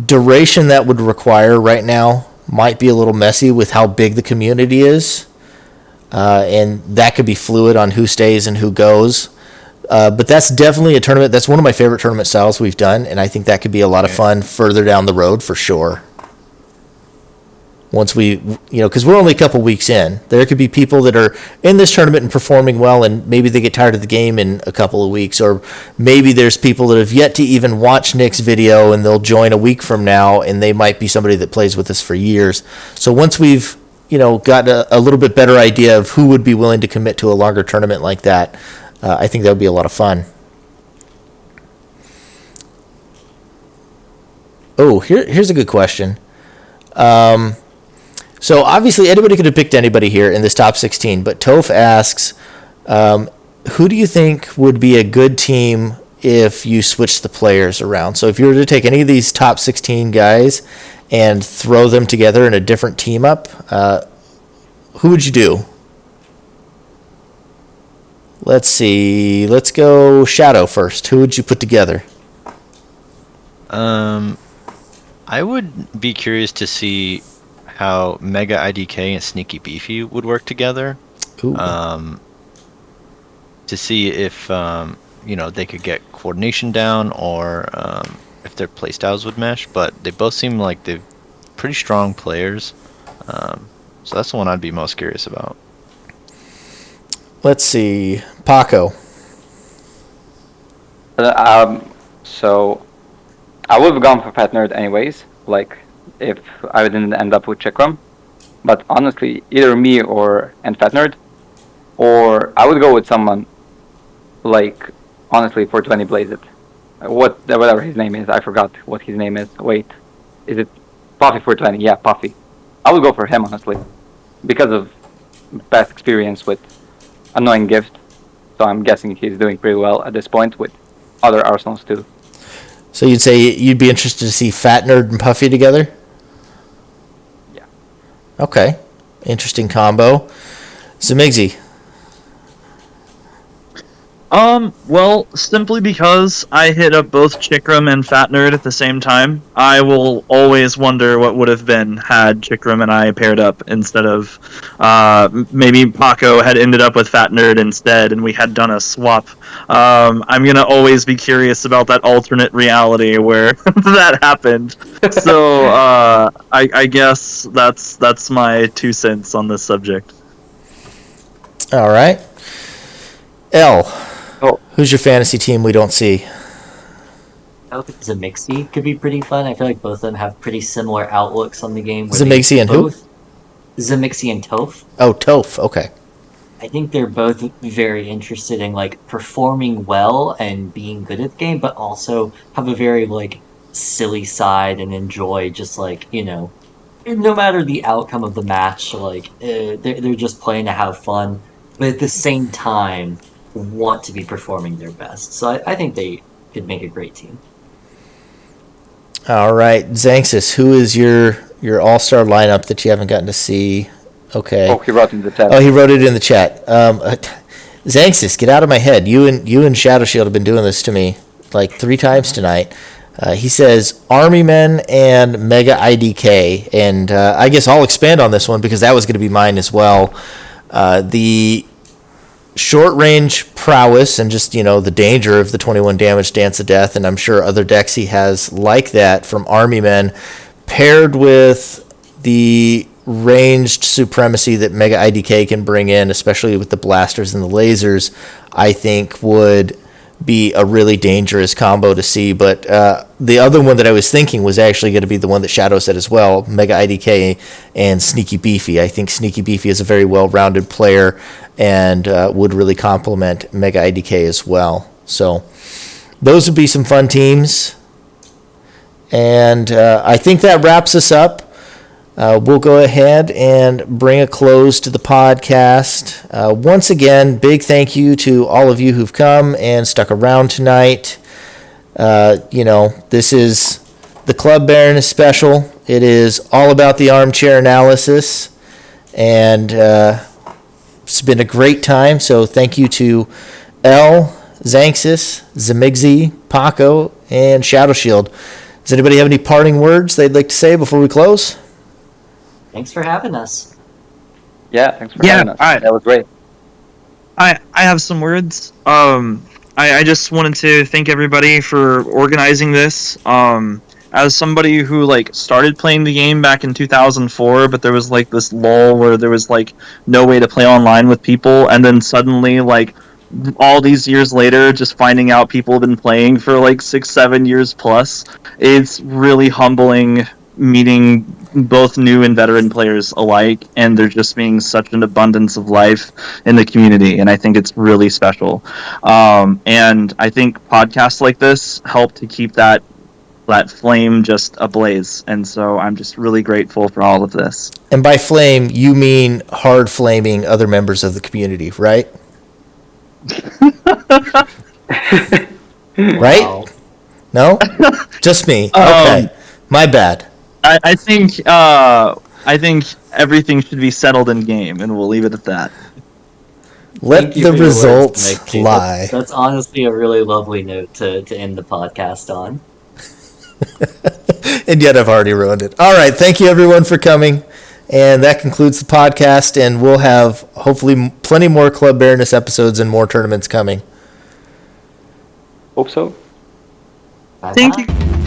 duration that would require right now might be a little messy with how big the community is. And that could be fluid on who stays and who goes. But that's definitely a tournament. That's one of my favorite tournament styles we've done, and I think that could be a lot of fun further down the road for sure. Once we, because we're only a couple weeks in, there could be people that are in this tournament and performing well, and maybe they get tired of the game in a couple of weeks, or maybe there's people that have yet to even watch Nick's video, and they'll join a week from now, and they might be somebody that plays with us for years. So once we've, got a little bit better idea of who would be willing to commit to a longer tournament like that, I think that would be a lot of fun. Oh, here's a good question. So obviously anybody could have picked anybody here in this top 16, but Toph asks, who do you think would be a good team if you switch the players around? So if you were to take any of these top 16 guys and throw them together in a different team up, who would you do? Let's see. Let's go Shadow first. Who would you put together? I would be curious to see how Mega IDK and Sneaky Beefy would work together. Ooh. To see if they could get coordination down, or if their playstyles would mesh. But they both seem like they're pretty strong players. So that's the one I'd be most curious about. Let's see. Paco. So I would have gone for Fat Nerd anyways, like if I didn't end up with Chikram. But honestly, either me and Fat Nerd, or I would go with someone like, honestly, 420 Blaze It. Whatever his name is, I forgot what his name is. Wait, is it Puffy 420? Yeah, Puffy. I would go for him, honestly, because of past experience with Annoying Gift. So I'm guessing he's doing pretty well at this point with other arsenals too. So you'd say you'd be interested to see Fat Nerd and Puffy together? Yeah. Okay. Interesting combo. Zemixy. Well, simply because I hit up both Chikram and Fat Nerd at the same time, I will always wonder what would have been had Chikram and I paired up instead of, maybe Paco had ended up with Fat Nerd instead and we had done a swap. I'm gonna always be curious about that alternate reality where that happened. So, I guess that's my 2 cents on this subject. All right. L. Oh. Who's your fantasy team we don't see? I think Zemixy could be pretty fun. I feel like both of them have pretty similar outlooks on the game. Zemixy and who? Zemixy and Toph. Oh, Toph. Okay. I think they're both very interested in performing well and being good at the game, but also have a very silly side and enjoy just no matter the outcome of the match, they're just playing to have fun, but at the same time want to be performing their best. So I think they could make a great team. All right, Xanxus, who is your all-star lineup that you haven't gotten to see? Okay. Oh, he wrote in the chat. Oh, he wrote it in the chat. Xanxus, get out of my head. You and ShadowShield have been doing this to me like 3 times tonight. He says Army Men and Mega IDK, and I guess I'll expand on this one because that was going to be mine as well. The short range prowess and just the danger of the 21 damage Dance of Death, and I'm sure other decks he has like that from Army Men, paired with the ranged supremacy that Mega IDK can bring in, especially with the blasters and the lasers, I think would be a really dangerous combo to see. But the other one that I was thinking was actually going to be the one that Shadow said as well, Mega IDK and Sneaky Beefy. I think Sneaky Beefy is a very well-rounded player and would really complement Mega IDK as well. So those would be some fun teams. And I think that wraps us up. We'll go ahead and bring a close to the podcast. Once again, big thank you to all of you who've come and stuck around tonight. This is the Club Baroness special. It is all about the armchair analysis, and it's been a great time. So thank you to L, Xanxus, Zemixy, Paco, and ShadowShield. Does anybody have any parting words they'd like to say before we close? Thanks for having us. Yeah, thanks for having us. That was great. I have some words. I just wanted to thank everybody for organizing this. As somebody who started playing the game back in 2004, but there was this lull where there was no way to play online with people, and then suddenly all these years later, just finding out people have been playing for 6-7 years plus, it's really humbling meeting both new and veteran players alike, and there just being such an abundance of life in the community, and I think it's really special. And I think podcasts like this help to keep that flame just ablaze, and so I'm just really grateful for all of this. And by flame, you mean hard flaming other members of the community, right? Right? Wow. No? Just me. Okay. My bad. I think everything should be settled in game, and we'll leave it at that. Let Thank you the for your words, results Zemixy. lie. That's honestly a really lovely note to end the podcast on. And yet I've already ruined it. All right. Thank you, everyone, for coming. And that concludes the podcast. And we'll have, hopefully, plenty more Club Baroness episodes and more tournaments coming. Hope so. Bye-bye. Thank you.